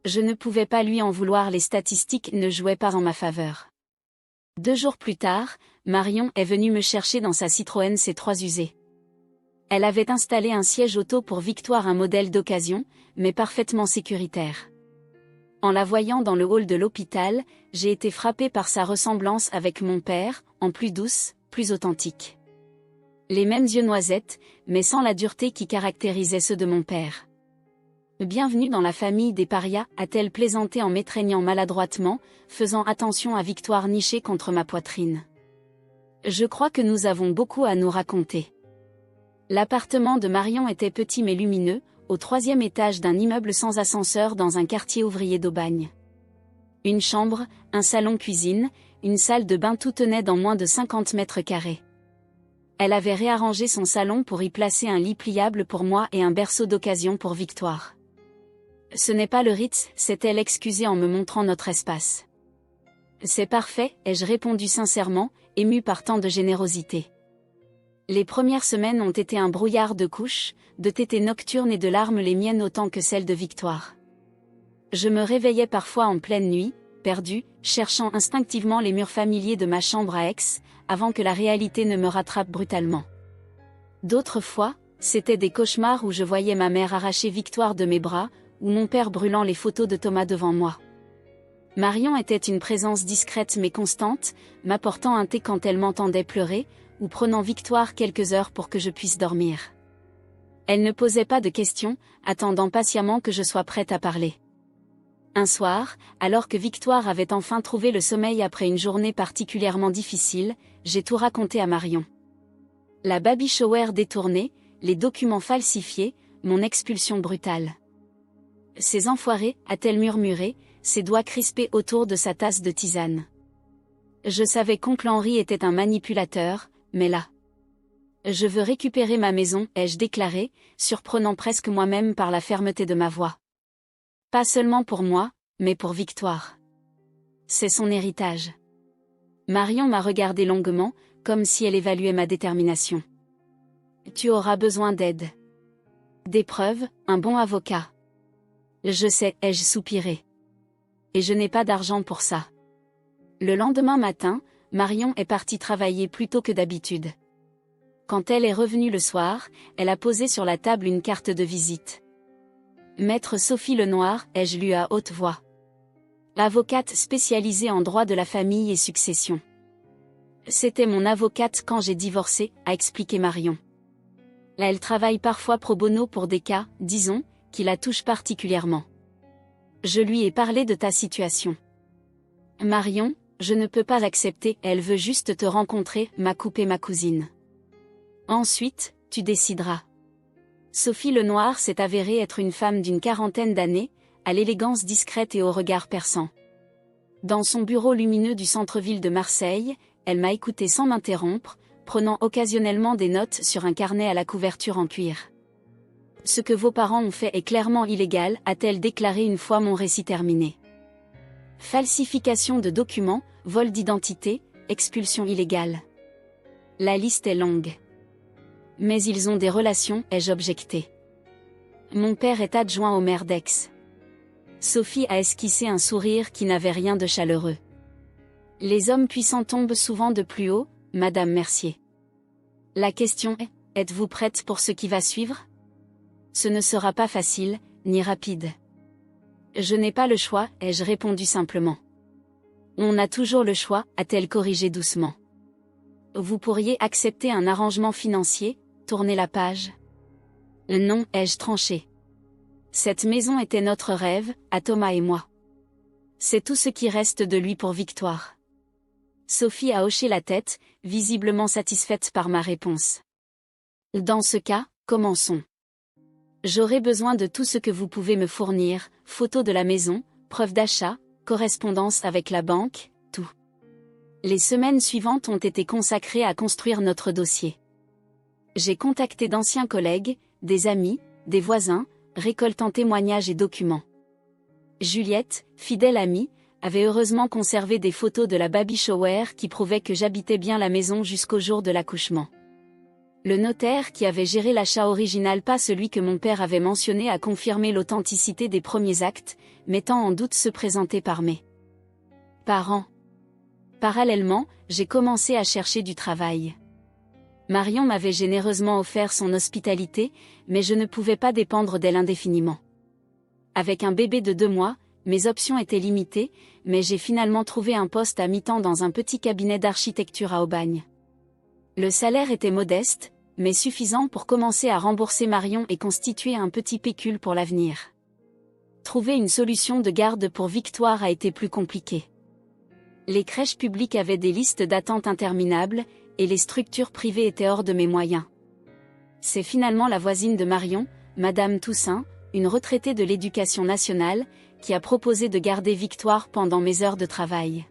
Je ne pouvais pas lui en vouloir, les statistiques ne jouaient pas en ma faveur. 2 jours plus tard, Marion est venue me chercher dans sa Citroën C3 usée. Elle avait installé un siège auto pour Victoire, un modèle d'occasion, mais parfaitement sécuritaire. En la voyant dans le hall de l'hôpital, j'ai été frappée par sa ressemblance avec mon père, en plus douce, plus authentique. Les mêmes yeux noisettes, mais sans la dureté qui caractérisait ceux de mon père. Bienvenue dans la famille des parias, a-t-elle plaisanté en m'étreignant maladroitement, faisant attention à Victoire nichée contre ma poitrine. Je crois que nous avons beaucoup à nous raconter. L'appartement de Marion était petit mais lumineux, au 3e étage d'un immeuble sans ascenseur dans un quartier ouvrier d'Aubagne. Une chambre, un salon-cuisine, une salle de bain, tout tenait dans moins de 50 mètres carrés. Elle avait réarrangé son salon pour y placer un lit pliable pour moi et un berceau d'occasion pour Victoire. Ce n'est pas le Ritz, s'est-elle excusée en me montrant notre espace. C'est parfait, ai-je répondu sincèrement, émue par tant de générosité. Les premières semaines ont été un brouillard de couches, de tétées nocturnes et de larmes, les miennes autant que celles de Victoire. Je me réveillais parfois en pleine nuit, perdue, cherchant instinctivement les murs familiers de ma chambre à Aix, avant que la réalité ne me rattrape brutalement. D'autres fois, c'étaient des cauchemars où je voyais ma mère arracher Victoire de mes bras, ou mon père brûlant les photos de Thomas devant moi. Marion était une présence discrète mais constante, m'apportant un thé quand elle m'entendait pleurer, ou prenant Victoire quelques heures pour que je puisse dormir. Elle ne posait pas de questions, attendant patiemment que je sois prête à parler. Un soir, alors que Victoire avait enfin trouvé le sommeil après une journée particulièrement difficile, j'ai tout raconté à Marion. La baby shower détournée, les documents falsifiés, mon expulsion brutale. Ces enfoirés, a-t-elle murmuré, ses doigts crispés autour de sa tasse de tisane. Je savais qu'oncle Henri était un manipulateur, mais là. Je veux récupérer ma maison, ai-je déclaré, surprenant presque moi-même par la fermeté de ma voix. Pas seulement pour moi, mais pour Victoire. C'est son héritage. Marion m'a regardé longuement, comme si elle évaluait ma détermination. Tu auras besoin d'aide. Des preuves, un bon avocat. Je sais, ai-je soupiré. Et je n'ai pas d'argent pour ça. Le lendemain matin, Marion est partie travailler plus tôt que d'habitude. Quand elle est revenue le soir, elle a posé sur la table une carte de visite. Maître Sophie Lenoir, ai-je lu à haute voix. Avocate spécialisée en droit de la famille et succession. C'était mon avocate quand j'ai divorcé, a expliqué Marion. Là, elle travaille parfois pro bono pour des cas, disons, qui la touchent particulièrement. Je lui ai parlé de ta situation. Marion, je ne peux pas accepter, elle veut juste te rencontrer, m'a coupé ma cousine. Ensuite, tu décideras. Sophie Lenoir s'est avérée être une femme d'une 40aine d'années, à l'élégance discrète et au regard perçant. Dans son bureau lumineux du centre-ville de Marseille, elle m'a écouté sans m'interrompre, prenant occasionnellement des notes sur un carnet à la couverture en cuir. Ce que vos parents ont fait est clairement illégal, a-t-elle déclaré une fois mon récit terminé. Falsification de documents, vol d'identité, expulsion illégale. La liste est longue. Mais ils ont des relations, ai-je objecté. Mon père est adjoint au maire d'Aix. Sophie a esquissé un sourire qui n'avait rien de chaleureux. Les hommes puissants tombent souvent de plus haut, Madame Mercier. La question est, êtes-vous prête pour ce qui va suivre? Ce ne sera pas facile, ni rapide. Je n'ai pas le choix, ai-je répondu simplement. On a toujours le choix, a-t-elle corrigé doucement. Vous pourriez accepter un arrangement financier, tourner la page. Non, ai-je tranché. Cette maison était notre rêve, à Thomas et moi. C'est tout ce qui reste de lui pour Victoire. Sophie a hoché la tête, visiblement satisfaite par ma réponse. Dans ce cas, commençons. J'aurai besoin de tout ce que vous pouvez me fournir, photos de la maison, preuves d'achat, correspondance avec la banque, tout. Les semaines suivantes ont été consacrées à construire notre dossier. J'ai contacté d'anciens collègues, des amis, des voisins, récoltant témoignages et documents. Juliette, fidèle amie, avait heureusement conservé des photos de la baby shower qui prouvaient que j'habitais bien la maison jusqu'au jour de l'accouchement. Le notaire qui avait géré l'achat original, pas celui que mon père avait mentionné, a confirmé l'authenticité des premiers actes, mettant en doute ceux présentés par mes parents. Parallèlement, j'ai commencé à chercher du travail. Marion m'avait généreusement offert son hospitalité, mais je ne pouvais pas dépendre d'elle indéfiniment. Avec un bébé de 2 mois, mes options étaient limitées, mais j'ai finalement trouvé un poste à mi-temps dans un petit cabinet d'architecture à Aubagne. Le salaire était modeste, mais suffisant pour commencer à rembourser Marion et constituer un petit pécule pour l'avenir. Trouver une solution de garde pour Victoire a été plus compliqué. Les crèches publiques avaient des listes d'attente interminables, et les structures privées étaient hors de mes moyens. C'est finalement la voisine de Marion, Madame Toussaint, une retraitée de l'Éducation nationale, qui a proposé de garder Victoire pendant mes heures de travail.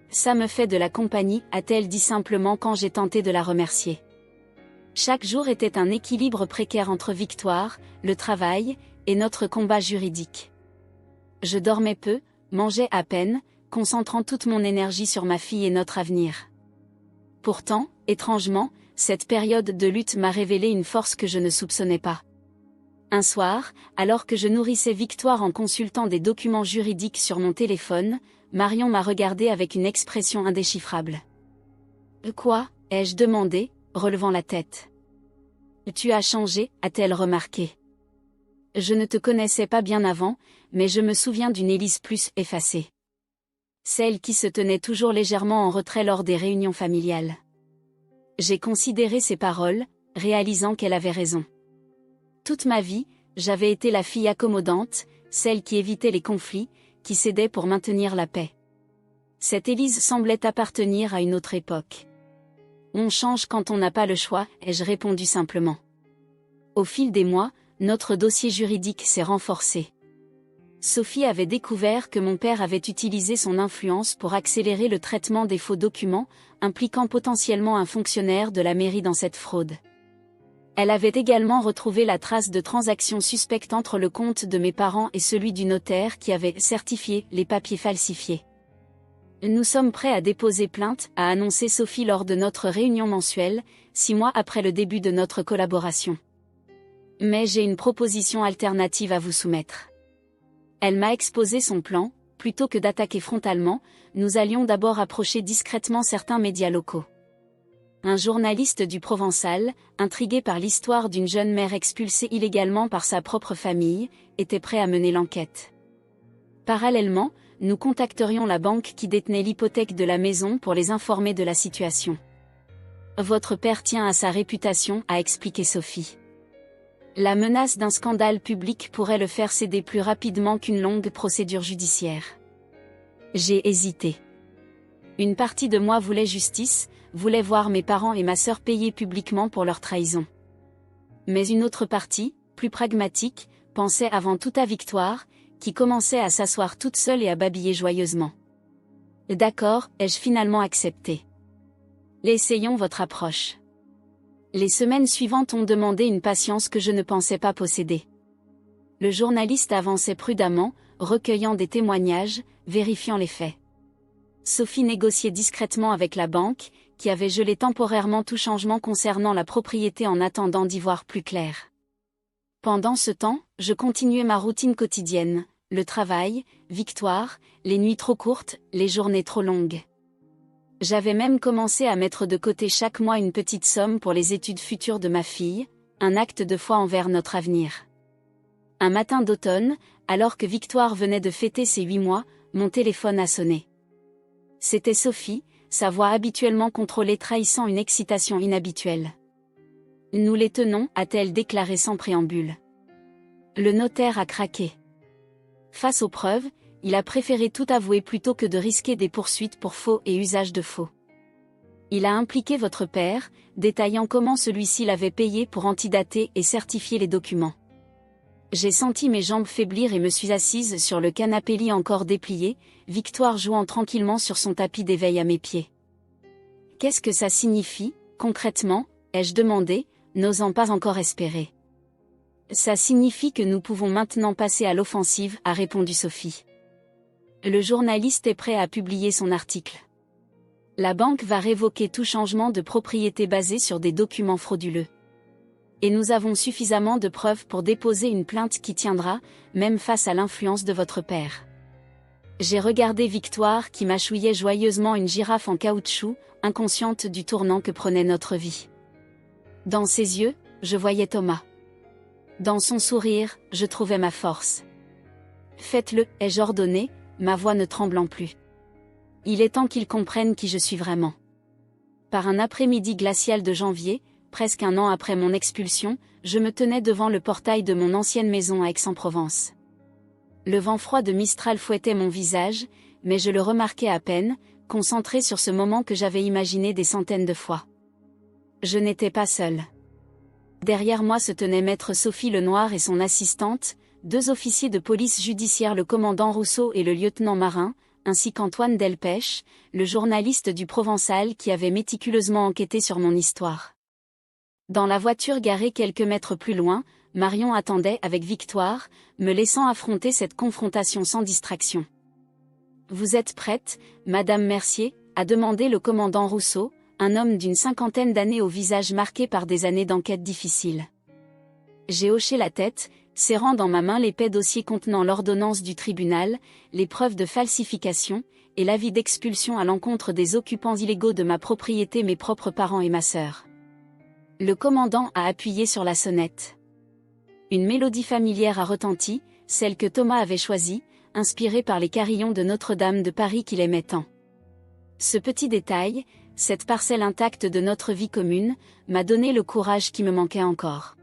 Ça me fait de la compagnie, a-t-elle dit simplement quand j'ai tenté de la remercier. Chaque jour était un équilibre précaire entre Victoire, le travail, et notre combat juridique. Je dormais peu, mangeais à peine, concentrant toute mon énergie sur ma fille et notre avenir. Pourtant, étrangement, cette période de lutte m'a révélé une force que je ne soupçonnais pas. Un soir, alors que je nourrissais Victoire en consultant des documents juridiques sur mon téléphone, Marion m'a regardé avec une expression indéchiffrable. « Quoi ?» ai-je demandé, relevant la tête. « Tu as changé » a-t-elle remarqué. Je ne te connaissais pas bien avant, mais je me souviens d'une Élise plus effacée. Celle qui se tenait toujours légèrement en retrait lors des réunions familiales. J'ai considéré ses paroles, réalisant qu'elle avait raison. Toute ma vie, j'avais été la fille accommodante, celle qui évitait les conflits, qui cédait pour maintenir la paix. Cette Élise semblait appartenir à une autre époque. On change quand on n'a pas le choix, ai-je répondu simplement. Au fil des mois, notre dossier juridique s'est renforcé. Sophie avait découvert que mon père avait utilisé son influence pour accélérer le traitement des faux documents, impliquant potentiellement un fonctionnaire de la mairie dans cette fraude. Elle avait également retrouvé la trace de transactions suspectes entre le compte de mes parents et celui du notaire qui avait certifié les papiers falsifiés. Nous sommes prêts à déposer plainte, a annoncé Sophie lors de notre réunion mensuelle, 6 mois après le début de notre collaboration. Mais j'ai une proposition alternative à vous soumettre. Elle m'a exposé son plan. Plutôt que d'attaquer frontalement, nous allions d'abord approcher discrètement certains médias locaux. Un journaliste du Provençal, intrigué par l'histoire d'une jeune mère expulsée illégalement par sa propre famille, était prêt à mener l'enquête. Parallèlement, nous contacterions la banque qui détenait l'hypothèque de la maison pour les informer de la situation. Votre père tient à sa réputation, a expliqué Sophie. La menace d'un scandale public pourrait le faire céder plus rapidement qu'une longue procédure judiciaire. J'ai hésité. Une partie de moi voulait justice, voulait voir mes parents et ma sœur payés publiquement pour leur trahison. Mais une autre partie, plus pragmatique, pensait avant tout à Victoire, qui commençait à s'asseoir toute seule et à babiller joyeusement. D'accord, ai-je finalement accepté. Essayons votre approche. Les semaines suivantes ont demandé une patience que je ne pensais pas posséder. Le journaliste avançait prudemment, recueillant des témoignages, vérifiant les faits. Sophie négociait discrètement avec la banque, qui avait gelé temporairement tout changement concernant la propriété en attendant d'y voir plus clair. Pendant ce temps, je continuais ma routine quotidienne, le travail, Victoire, les nuits trop courtes, les journées trop longues. J'avais même commencé à mettre de côté chaque mois une petite somme pour les études futures de ma fille, un acte de foi envers notre avenir. Un matin d'automne, alors que Victoire venait de fêter ses 8 mois, mon téléphone a sonné. C'était Sophie, sa voix habituellement contrôlée trahissant une excitation inhabituelle. « Nous les tenons », a-t-elle déclaré sans préambule. Le notaire a craqué. Face aux preuves, il a préféré tout avouer plutôt que de risquer des poursuites pour faux et usage de faux. Il a impliqué votre père, détaillant comment celui-ci l'avait payé pour antidater et certifier les documents. J'ai senti mes jambes faiblir et me suis assise sur le canapé lit encore déplié, Victoire jouant tranquillement sur son tapis d'éveil à mes pieds. Qu'est-ce que ça signifie, concrètement, ai-je demandé, n'osant pas encore espérer. Ça signifie que nous pouvons maintenant passer à l'offensive, a répondu Sophie. Le journaliste est prêt à publier son article. La banque va révoquer tout changement de propriété basé sur des documents frauduleux. Et nous avons suffisamment de preuves pour déposer une plainte qui tiendra, même face à l'influence de votre père. J'ai regardé Victoire qui mâchouillait joyeusement une girafe en caoutchouc, inconsciente du tournant que prenait notre vie. Dans ses yeux, je voyais Thomas. Dans son sourire, je trouvais ma force. Faites-le, ai-je ordonné, ma voix ne tremblant plus. Il est temps qu'ils comprennent qui je suis vraiment. Par un après-midi glacial de janvier, presque un an après mon expulsion, je me tenais devant le portail de mon ancienne maison à Aix-en-Provence. Le vent froid de Mistral fouettait mon visage, mais je le remarquais à peine, concentré sur ce moment que j'avais imaginé des centaines de fois. Je n'étais pas seule. Derrière moi se tenait maître Sophie Lenoir et son assistante, 2 officiers de police judiciaire, le commandant Rousseau et le lieutenant Marin, ainsi qu'Antoine Delpech, le journaliste du Provençal qui avait méticuleusement enquêté sur mon histoire. Dans la voiture garée quelques mètres plus loin, Marion attendait avec Victoire, me laissant affronter cette confrontation sans distraction. « Vous êtes prête, Madame Mercier ?» a demandé le commandant Rousseau, un homme d'une 50aine d'années au visage marqué par des années d'enquête difficiles. J'ai hoché la tête, serrant dans ma main l'épais dossier contenant l'ordonnance du tribunal, les preuves de falsification, et l'avis d'expulsion à l'encontre des occupants illégaux de ma propriété, mes propres parents et ma sœur. Le commandant a appuyé sur la sonnette. Une mélodie familière a retenti, celle que Thomas avait choisie, inspirée par les carillons de Notre-Dame de Paris qu'il aimait tant. Ce petit détail, cette parcelle intacte de notre vie commune, m'a donné le courage qui me manquait encore.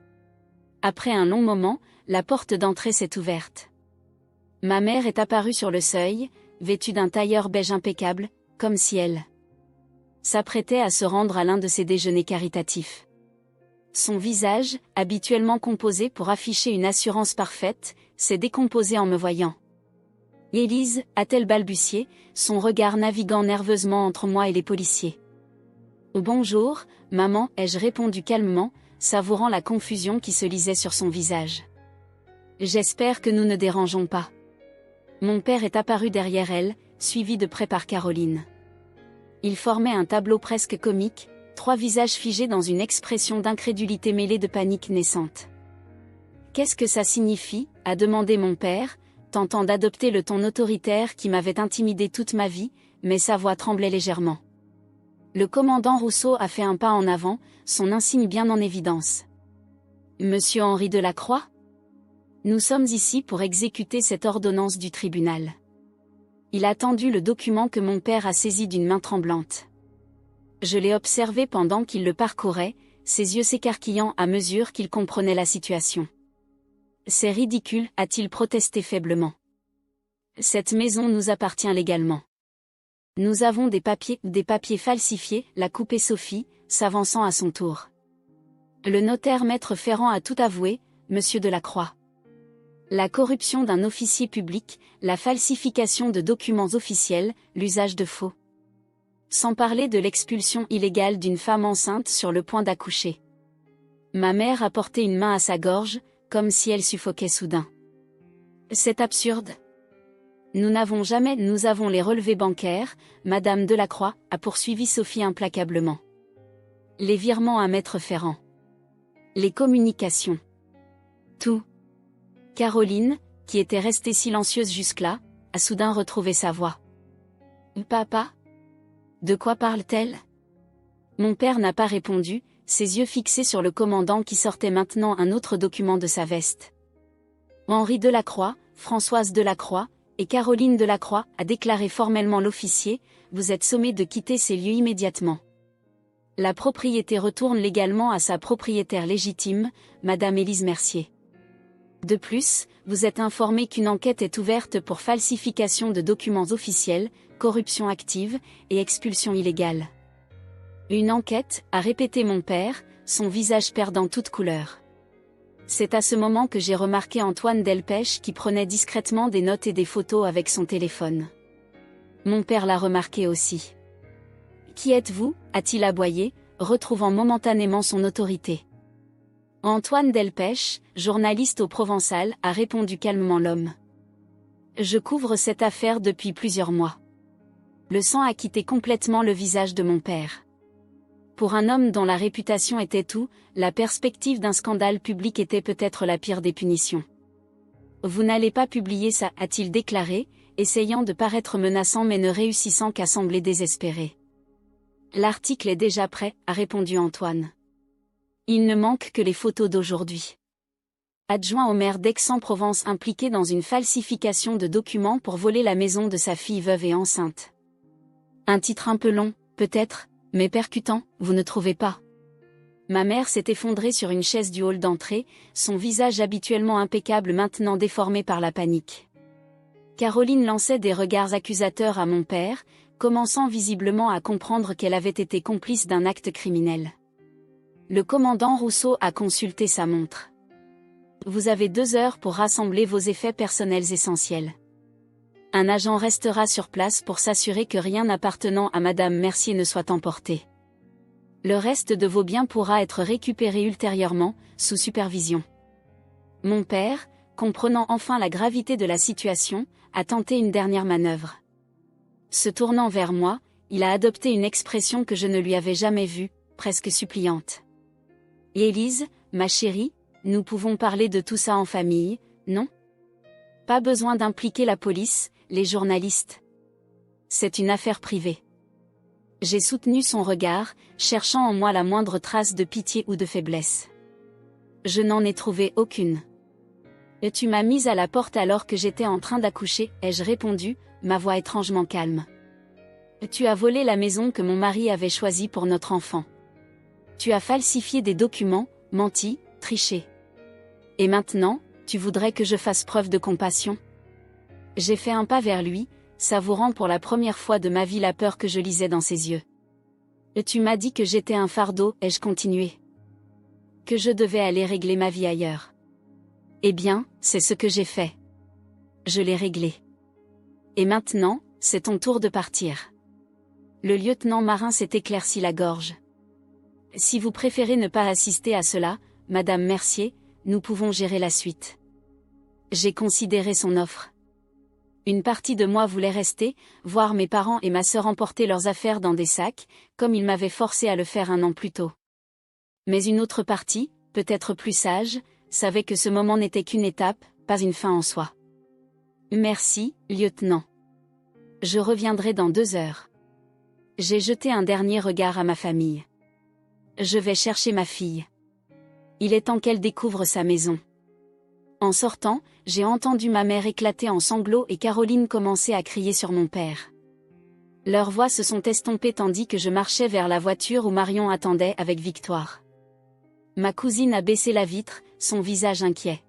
Après un long moment, la porte d'entrée s'est ouverte. Ma mère est apparue sur le seuil, vêtue d'un tailleur beige impeccable, comme si elle s'apprêtait à se rendre à l'un de ses déjeuners caritatifs. Son visage, habituellement composé pour afficher une assurance parfaite, s'est décomposé en me voyant. « Élise » a-t-elle balbutié, son regard naviguant nerveusement entre moi et les policiers. « Bonjour, maman » ai-je répondu calmement, savourant la confusion qui se lisait sur son visage. « J'espère que nous ne dérangeons pas. » Mon père est apparu derrière elle, suivi de près par Caroline. Il formait un tableau presque comique, 3 visages figés dans une expression d'incrédulité mêlée de panique naissante. « Qu'est-ce que ça signifie » a demandé mon père, tentant d'adopter le ton autoritaire qui m'avait intimidé toute ma vie, mais sa voix tremblait légèrement. Le commandant Rousseau a fait un pas en avant, son insigne bien en évidence. « Monsieur Henri Delacroix ? Nous sommes ici pour exécuter cette ordonnance du tribunal. » Il a tendu le document que mon père a saisi d'une main tremblante. Je l'ai observé pendant qu'il le parcourait, ses yeux s'écarquillant à mesure qu'il comprenait la situation. « C'est ridicule » a-t-il protesté faiblement. « Cette maison nous appartient légalement. Nous avons des papiers falsifiés » l'a coupé Sophie, s'avançant à son tour. Le notaire maître Ferrand a tout avoué, monsieur Delacroix. La corruption d'un officier public, la falsification de documents officiels, l'usage de faux. Sans parler de l'expulsion illégale d'une femme enceinte sur le point d'accoucher. Ma mère a porté une main à sa gorge, comme si elle suffoquait soudain. C'est absurde. Nous avons les relevés bancaires, Madame Delacroix, a poursuivi Sophie implacablement. Les virements à maître Ferrand. Les communications. Tout. Caroline, qui était restée silencieuse jusque-là, a soudain retrouvé sa voix. « Papa ? De quoi parle-t-elle » Mon père n'a pas répondu, ses yeux fixés sur le commandant qui sortait maintenant un autre document de sa veste. Henri Delacroix, Françoise Delacroix, et Caroline Delacroix, a déclaré formellement l'officier, vous êtes sommés de quitter ces lieux immédiatement. La propriété retourne légalement à sa propriétaire légitime, Madame Élise Mercier. De plus, vous êtes informé qu'une enquête est ouverte pour falsification de documents officiels, corruption active, et expulsion illégale. Une enquête, a répété mon père, son visage perdant toute couleur. C'est à ce moment que j'ai remarqué Antoine Delpech qui prenait discrètement des notes et des photos avec son téléphone. Mon père l'a remarqué aussi. « Qui êtes-vous » a-t-il aboyé, retrouvant momentanément son autorité. « Antoine Delpech, journaliste au Provençal, a répondu calmement l'homme. Je couvre cette affaire depuis plusieurs mois. Le sang a quitté complètement le visage de mon père. Pour un homme dont la réputation était tout, la perspective d'un scandale public était peut-être la pire des punitions. Vous n'allez pas publier ça, a-t-il déclaré, essayant de paraître menaçant mais ne réussissant qu'à sembler désespéré. L'article est déjà prêt, a répondu Antoine. Il ne manque que les photos d'aujourd'hui. Adjoint au maire d'Aix-en-Provence impliqué dans une falsification de documents pour voler la maison de sa fille veuve et enceinte. Un titre un peu long, peut-être, mais percutant, vous ne trouvez pas? Ma mère s'est effondrée sur une chaise du hall d'entrée, son visage habituellement impeccable maintenant déformé par la panique. Caroline lançait des regards accusateurs à mon père, commençant visiblement à comprendre qu'elle avait été complice d'un acte criminel. Le commandant Rousseau a consulté sa montre. Vous avez 2 heures pour rassembler vos effets personnels essentiels. Un agent restera sur place pour s'assurer que rien appartenant à Madame Mercier ne soit emporté. Le reste de vos biens pourra être récupéré ultérieurement, sous supervision. Mon père, comprenant enfin la gravité de la situation, a tenté une dernière manœuvre. Se tournant vers moi, il a adopté une expression que je ne lui avais jamais vue, presque suppliante. « Élise, ma chérie, nous pouvons parler de tout ça en famille, non? Pas besoin d'impliquer la police, les journalistes. C'est une affaire privée. » J'ai soutenu son regard, cherchant en moi la moindre trace de pitié ou de faiblesse. Je n'en ai trouvé aucune. « Et tu m'as mise à la porte alors que j'étais en train d'accoucher, ai-je répondu, ma voix étrangement calme. Tu as volé la maison que mon mari avait choisie pour notre enfant. Tu as falsifié des documents, menti, triché. Et maintenant, tu voudrais que je fasse preuve de compassion? » J'ai fait un pas vers lui, savourant pour la première fois de ma vie la peur que je lisais dans ses yeux. « Tu m'as dit que j'étais un fardeau, ai-je continué. Que je devais aller régler ma vie ailleurs. Eh bien, c'est ce que j'ai fait. Je l'ai réglé. Et maintenant, c'est ton tour de partir. » Le lieutenant marin s'est éclairci la gorge. « Si vous préférez ne pas assister à cela, Madame Mercier, nous pouvons gérer la suite. » J'ai considéré son offre. Une partie de moi voulait rester, voir mes parents et ma sœur emporter leurs affaires dans des sacs, comme ils m'avaient forcé à le faire 1 an plus tôt. Mais une autre partie, peut-être plus sage, savait que ce moment n'était qu'une étape, pas une fin en soi. « Merci, lieutenant. Je reviendrai dans 2 heures. » J'ai jeté un dernier regard à ma famille. Je vais chercher ma fille. Il est temps qu'elle découvre sa maison. En sortant, j'ai entendu ma mère éclater en sanglots et Caroline commencer à crier sur mon père. Leurs voix se sont estompées tandis que je marchais vers la voiture où Marion attendait avec Victoire. Ma cousine a baissé la vitre, son visage inquiet.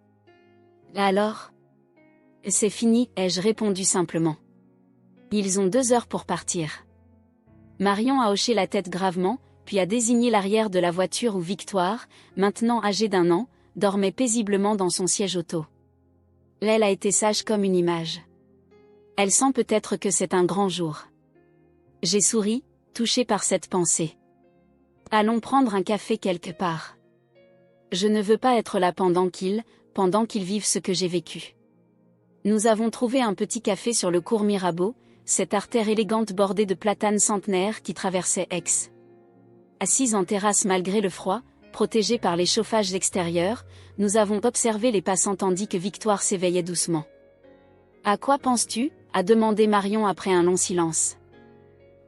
« Alors ? » « C'est fini, ai-je répondu simplement. Ils ont 2 heures pour partir. » Marion a hoché la tête gravement, puis a désigné l'arrière de la voiture où Victoire, maintenant âgée d'1 an, dormait paisiblement dans son siège auto. Elle a été sage comme une image. Elle sent peut-être que c'est un grand jour. J'ai souri, touché par cette pensée. Allons prendre un café quelque part. Je ne veux pas être là pendant qu'ils vivent ce que j'ai vécu. Nous avons trouvé un petit café sur le cours Mirabeau, cette artère élégante bordée de platanes centenaires qui traversait Aix. Assise en terrasse malgré le froid, protégée par les chauffages extérieurs, nous avons observé les passants tandis que Victoire s'éveillait doucement. « À quoi penses-tu » a demandé Marion après un long silence.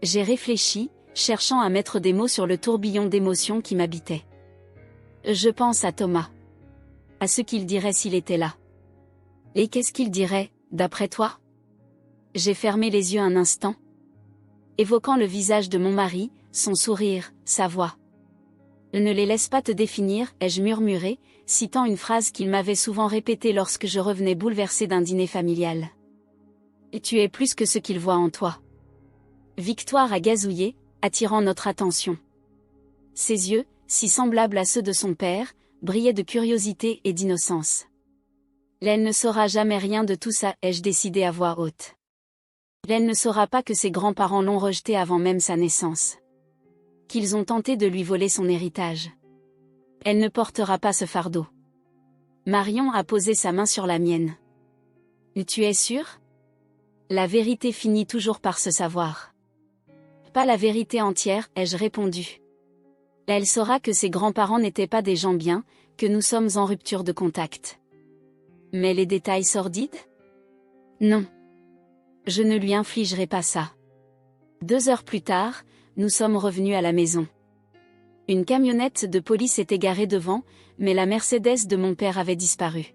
J'ai réfléchi, cherchant à mettre des mots sur le tourbillon d'émotions qui m'habitait. Je pense à Thomas. À ce qu'il dirait s'il était là. Et qu'est-ce qu'il dirait, d'après toi ? J'ai fermé les yeux un instant, évoquant le visage de mon mari, son sourire, sa voix. Ne les laisse pas te définir, ai-je murmuré, citant une phrase qu'il m'avait souvent répétée lorsque je revenais bouleversée d'un dîner familial. Et tu es plus que ce qu'ils voient en toi. Victoire a gazouillé, attirant notre attention. Ses yeux, si semblables à ceux de son père, brillaient de curiosité et d'innocence. Elle ne saura jamais rien de tout ça, ai-je décidé à voix haute. Elle ne saura pas que ses grands-parents l'ont rejeté avant même sa naissance. Qu'ils ont tenté de lui voler son héritage. Elle ne portera pas ce fardeau. Marion a posé sa main sur la mienne. Tu es sûre? La vérité finit toujours par se savoir. Pas la vérité entière, ai-je répondu. Elle saura que ses grands-parents n'étaient pas des gens bien, que nous sommes en rupture de contact. Mais les détails sordides? Non. Je ne lui infligerai pas ça. 2 heures plus tard, nous sommes revenus à la maison. Une camionnette de police était garée devant, mais la Mercedes de mon père avait disparu.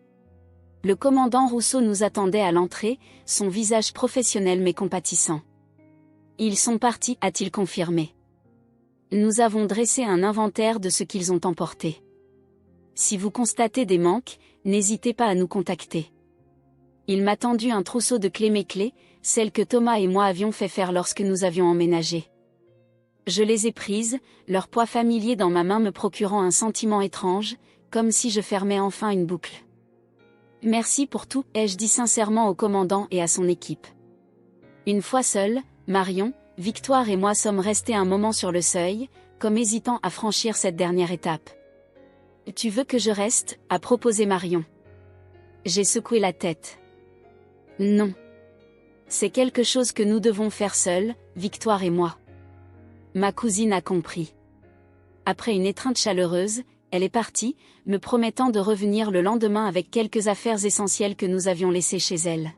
Le commandant Rousseau nous attendait à l'entrée, son visage professionnel mais compatissant. Ils sont partis, a-t-il confirmé. Nous avons dressé un inventaire de ce qu'ils ont emporté. Si vous constatez des manques, n'hésitez pas à nous contacter. Il m'a tendu un trousseau de clés, mes clés, celles que Thomas et moi avions fait faire lorsque nous avions emménagé. Je les ai prises, leur poids familier dans ma main me procurant un sentiment étrange, comme si je fermais enfin une boucle. Merci pour tout, ai-je dit sincèrement au commandant et à son équipe. Une fois seuls, Marion, Victoire et moi sommes restés un moment sur le seuil, comme hésitant à franchir cette dernière étape. Tu veux que je reste, a proposé Marion. J'ai secoué la tête. Non. C'est quelque chose que nous devons faire seuls, Victoire et moi. Ma cousine a compris. Après une étreinte chaleureuse, elle est partie, me promettant de revenir le lendemain avec quelques affaires essentielles que nous avions laissées chez elle.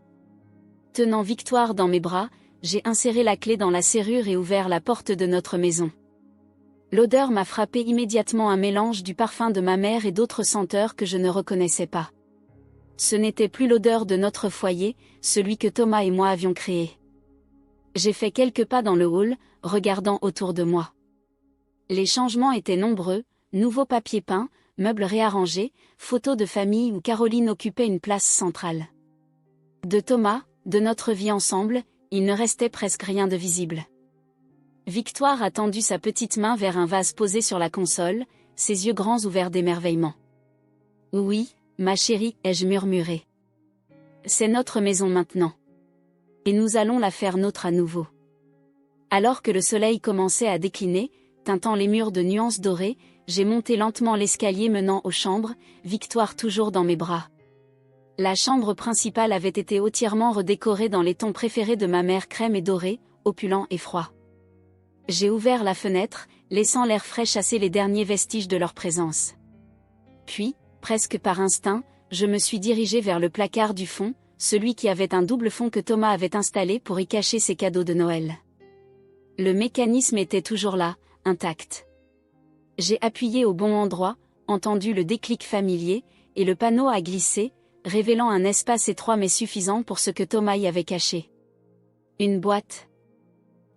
Tenant Victoire dans mes bras, j'ai inséré la clé dans la serrure et ouvert la porte de notre maison. L'odeur m'a frappé immédiatement, un mélange du parfum de ma mère et d'autres senteurs que je ne reconnaissais pas. Ce n'était plus l'odeur de notre foyer, celui que Thomas et moi avions créé. J'ai fait quelques pas dans le hall, regardant autour de moi. Les changements étaient nombreux, nouveaux papiers peints, meubles réarrangés, photos de famille où Caroline occupait une place centrale. De Thomas, de notre vie ensemble, il ne restait presque rien de visible. Victoire a tendu sa petite main vers un vase posé sur la console, ses yeux grands ouverts d'émerveillement. Oui, ma chérie, ai-je murmuré. C'est notre maison maintenant. Et nous allons la faire nôtre à nouveau. Alors que le soleil commençait à décliner, teintant les murs de nuances dorées, j'ai monté lentement l'escalier menant aux chambres, Victoire toujours dans mes bras. La chambre principale avait été entièrement redécorée dans les tons préférés de ma mère, crème et doré, opulent et froid. J'ai ouvert la fenêtre, laissant l'air frais chasser les derniers vestiges de leur présence. Puis, presque par instinct, je me suis dirigée vers le placard du fond, celui qui avait un double fond que Thomas avait installé pour y cacher ses cadeaux de Noël. Le mécanisme était toujours là, intact. J'ai appuyé au bon endroit, entendu le déclic familier, et le panneau a glissé, révélant un espace étroit mais suffisant pour ce que Thomas y avait caché. Une boîte.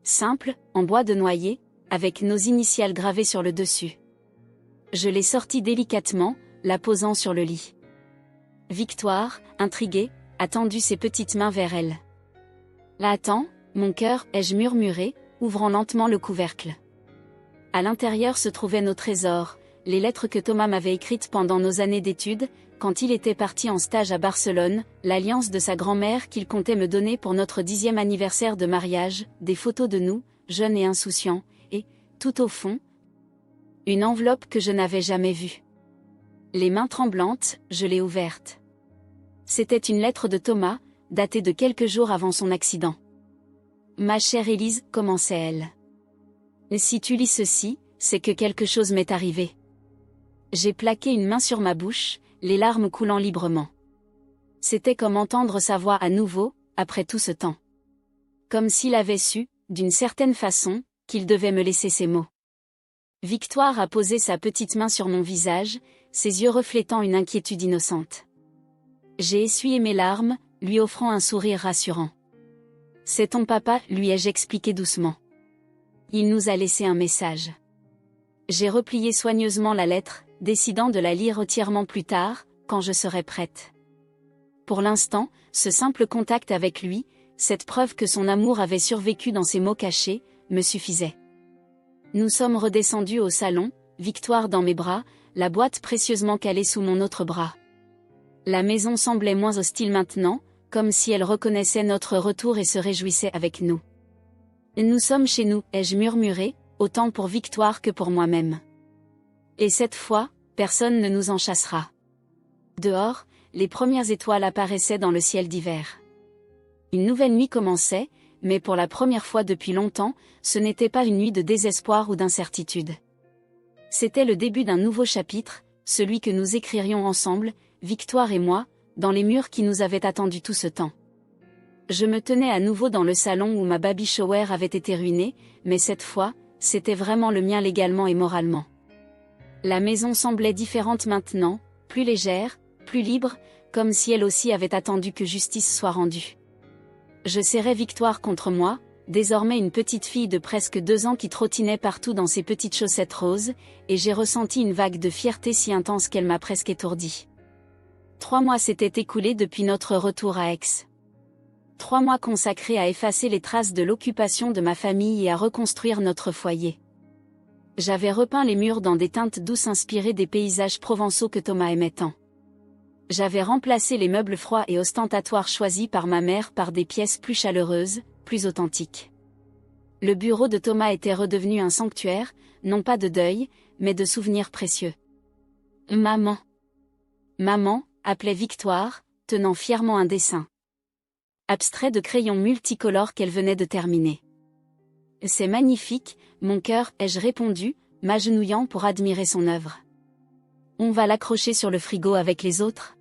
Simple, en bois de noyer, avec nos initiales gravées sur le dessus. Je l'ai sortie délicatement, la posant sur le lit. Victoire, intriguée, a tendu ses petites mains vers elle. Là, attends, mon cœur, ai-je murmuré, ouvrant lentement le couvercle. À l'intérieur se trouvaient nos trésors, les lettres que Thomas m'avait écrites pendant nos années d'études, quand il était parti en stage à Barcelone, l'alliance de sa grand-mère qu'il comptait me donner pour notre 10e anniversaire de mariage, des photos de nous, jeunes et insouciants, et, tout au fond, une enveloppe que je n'avais jamais vue. Les mains tremblantes, je l'ai ouverte. C'était une lettre de Thomas, datée de quelques jours avant son accident. Ma chère Élise, commençait-elle. Si tu lis ceci, c'est que quelque chose m'est arrivé. J'ai plaqué une main sur ma bouche, les larmes coulant librement. C'était comme entendre sa voix à nouveau, après tout ce temps. Comme s'il avait su, d'une certaine façon, qu'il devait me laisser ces mots. Victoire a posé sa petite main sur mon visage, ses yeux reflétant une inquiétude innocente. J'ai essuyé mes larmes, lui offrant un sourire rassurant. C'est ton papa, lui ai-je expliqué doucement. Il nous a laissé un message. J'ai replié soigneusement la lettre, décidant de la lire entièrement plus tard, quand je serai prête. Pour l'instant, ce simple contact avec lui, cette preuve que son amour avait survécu dans ses mots cachés, me suffisait. Nous sommes redescendus au salon, Victoire dans mes bras, la boîte précieusement calée sous mon autre bras. La maison semblait moins hostile maintenant, comme si elle reconnaissait notre retour et se réjouissait avec nous. Nous sommes chez nous, ai-je murmuré, autant pour Victoire que pour moi-même. Et cette fois, Personne ne nous en chassera. Dehors, les premières étoiles apparaissaient dans le ciel d'hiver. Une nouvelle nuit commençait, mais pour la première fois depuis longtemps, ce n'était pas une nuit de désespoir ou d'incertitude. C'était le début d'un nouveau chapitre, celui que nous écririons ensemble, Victoire et moi, dans les murs qui nous avaient attendus tout ce temps. Je me tenais à nouveau dans le salon où ma baby shower avait été ruinée, mais cette fois, c'était vraiment le mien légalement et moralement. La maison semblait différente maintenant, plus légère, plus libre, comme si elle aussi avait attendu que justice soit rendue. Je serrais Victoire contre moi, désormais une petite fille de presque 2 ans qui trottinait partout dans ses petites chaussettes roses, et j'ai ressenti une vague de fierté si intense qu'elle m'a presque étourdie. 3 mois s'étaient écoulés depuis notre retour à Aix. 3 mois consacrés à effacer les traces de l'occupation de ma famille et à reconstruire notre foyer. J'avais repeint les murs dans des teintes douces inspirées des paysages provençaux que Thomas aimait tant. J'avais remplacé les meubles froids et ostentatoires choisis par ma mère par des pièces plus chaleureuses, plus authentiques. Le bureau de Thomas était redevenu un sanctuaire, non pas de deuil, mais de souvenirs précieux. « Maman !» Maman, appelait Victoire, tenant fièrement un dessin. Abstrait de crayon multicolore qu'elle venait de terminer. « C'est magnifique, mon cœur, ai-je répondu, m'agenouillant pour admirer son œuvre. On va l'accrocher sur le frigo avec les autres ?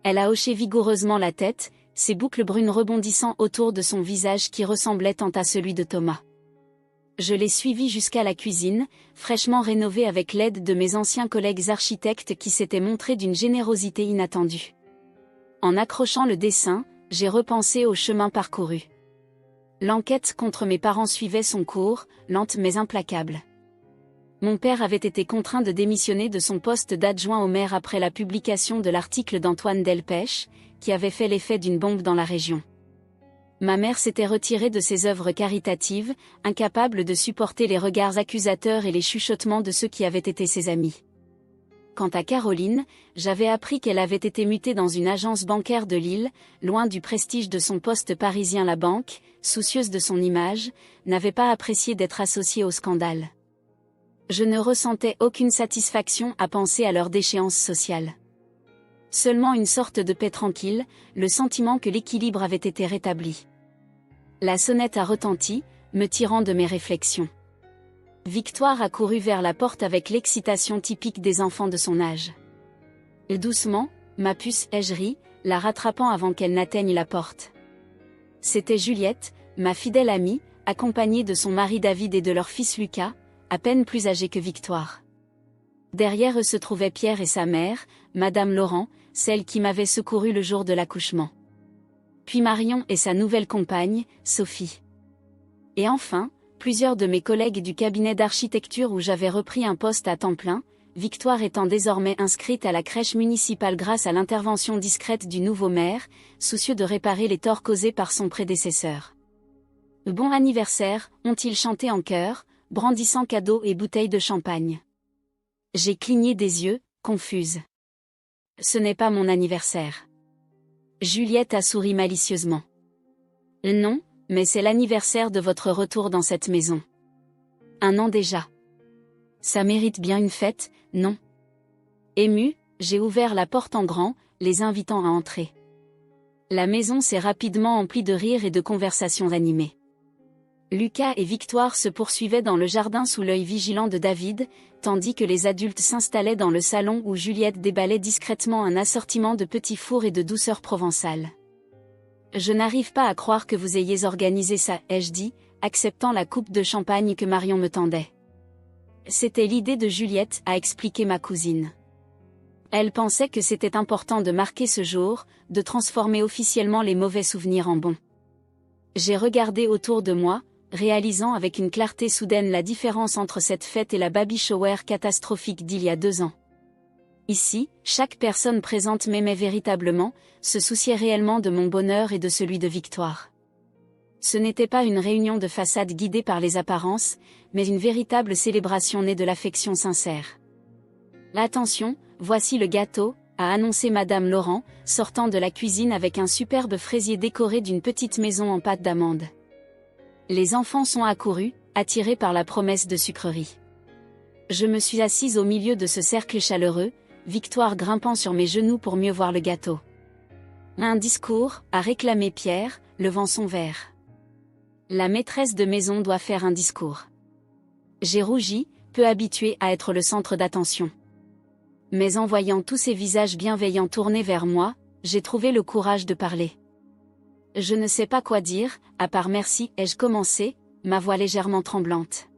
Elle a hoché vigoureusement la tête, ses boucles brunes rebondissant autour de son visage qui ressemblait tant à celui de Thomas. Je l'ai suivie jusqu'à la cuisine, fraîchement rénovée avec l'aide de mes anciens collègues architectes qui s'étaient montrés d'une générosité inattendue. En accrochant le dessin, j'ai repensé au chemin parcouru. L'enquête contre mes parents suivait son cours, lente mais implacable. Mon père avait été contraint de démissionner de son poste d'adjoint au maire après la publication de l'article d'Antoine Delpech, qui avait fait l'effet d'une bombe dans la région. Ma mère s'était retirée de ses œuvres caritatives, incapable de supporter les regards accusateurs et les chuchotements de ceux qui avaient été ses amis. Quant à Caroline, j'avais appris qu'elle avait été mutée dans une agence bancaire de Lille, loin du prestige de son poste parisien. La banque, soucieuse de son image, n'avait pas apprécié d'être associée au scandale. Je ne ressentais aucune satisfaction à penser à leur déchéance sociale. Seulement une sorte de paix tranquille, le sentiment que l'équilibre avait été rétabli. La sonnette a retenti, me tirant de mes réflexions. Victoire a couru vers la porte avec l'excitation typique des enfants de son âge. Doucement, ma puce, ai-je ri, la rattrapant avant qu'elle n'atteigne la porte. C'était Juliette, ma fidèle amie, accompagnée de son mari David et de leur fils Lucas, à peine plus âgé que Victoire. Derrière eux se trouvaient Pierre et sa mère, Madame Laurent, celle qui m'avait secouru le jour de l'accouchement. Puis Marion et sa nouvelle compagne, Sophie. Et enfin, plusieurs de mes collègues du cabinet d'architecture où j'avais repris un poste à temps plein, Victoire étant désormais inscrite à la crèche municipale grâce à l'intervention discrète du nouveau maire, soucieux de réparer les torts causés par son prédécesseur. « Bon anniversaire » ont-ils chanté en chœur, brandissant cadeaux et bouteilles de champagne. J'ai cligné des yeux, confuse. Ce n'est pas mon anniversaire. Juliette a souri malicieusement. Non, mais c'est l'anniversaire de votre retour dans cette maison. 1 an déjà. Ça mérite bien une fête, non ? Émue, j'ai ouvert la porte en grand, les invitant à entrer. La maison s'est rapidement emplie de rires et de conversations animées. Lucas et Victoire se poursuivaient dans le jardin sous l'œil vigilant de David, tandis que les adultes s'installaient dans le salon où Juliette déballait discrètement un assortiment de petits fours et de douceurs provençales. « Je n'arrive pas à croire que vous ayez organisé ça » ai-je dit, acceptant la coupe de champagne que Marion me tendait. C'était l'idée de Juliette, a expliqué ma cousine. Elle pensait que c'était important de marquer ce jour, de transformer officiellement les mauvais souvenirs en bons. J'ai regardé autour de moi, réalisant avec une clarté soudaine la différence entre cette fête et la baby shower catastrophique d'il y a 2 ans. Ici, chaque personne présente m'aimait véritablement, se souciait réellement de mon bonheur et de celui de Victoire. Ce n'était pas une réunion de façade guidée par les apparences, mais une véritable célébration née de l'affection sincère. Attention, voici le gâteau, a annoncé Madame Laurent, sortant de la cuisine avec un superbe fraisier décoré d'une petite maison en pâte d'amande. Les enfants sont accourus, attirés par la promesse de sucreries. Je me suis assise au milieu de ce cercle chaleureux, Victoire grimpant sur mes genoux pour mieux voir le gâteau. Un discours, a réclamé Pierre, levant son verre. La maîtresse de maison doit faire un discours. J'ai rougi, peu habituée à être le centre d'attention. Mais en voyant tous ces visages bienveillants tournés vers moi, j'ai trouvé le courage de parler. Je ne sais pas quoi dire, à part merci, ai-je commencé, ma voix légèrement tremblante.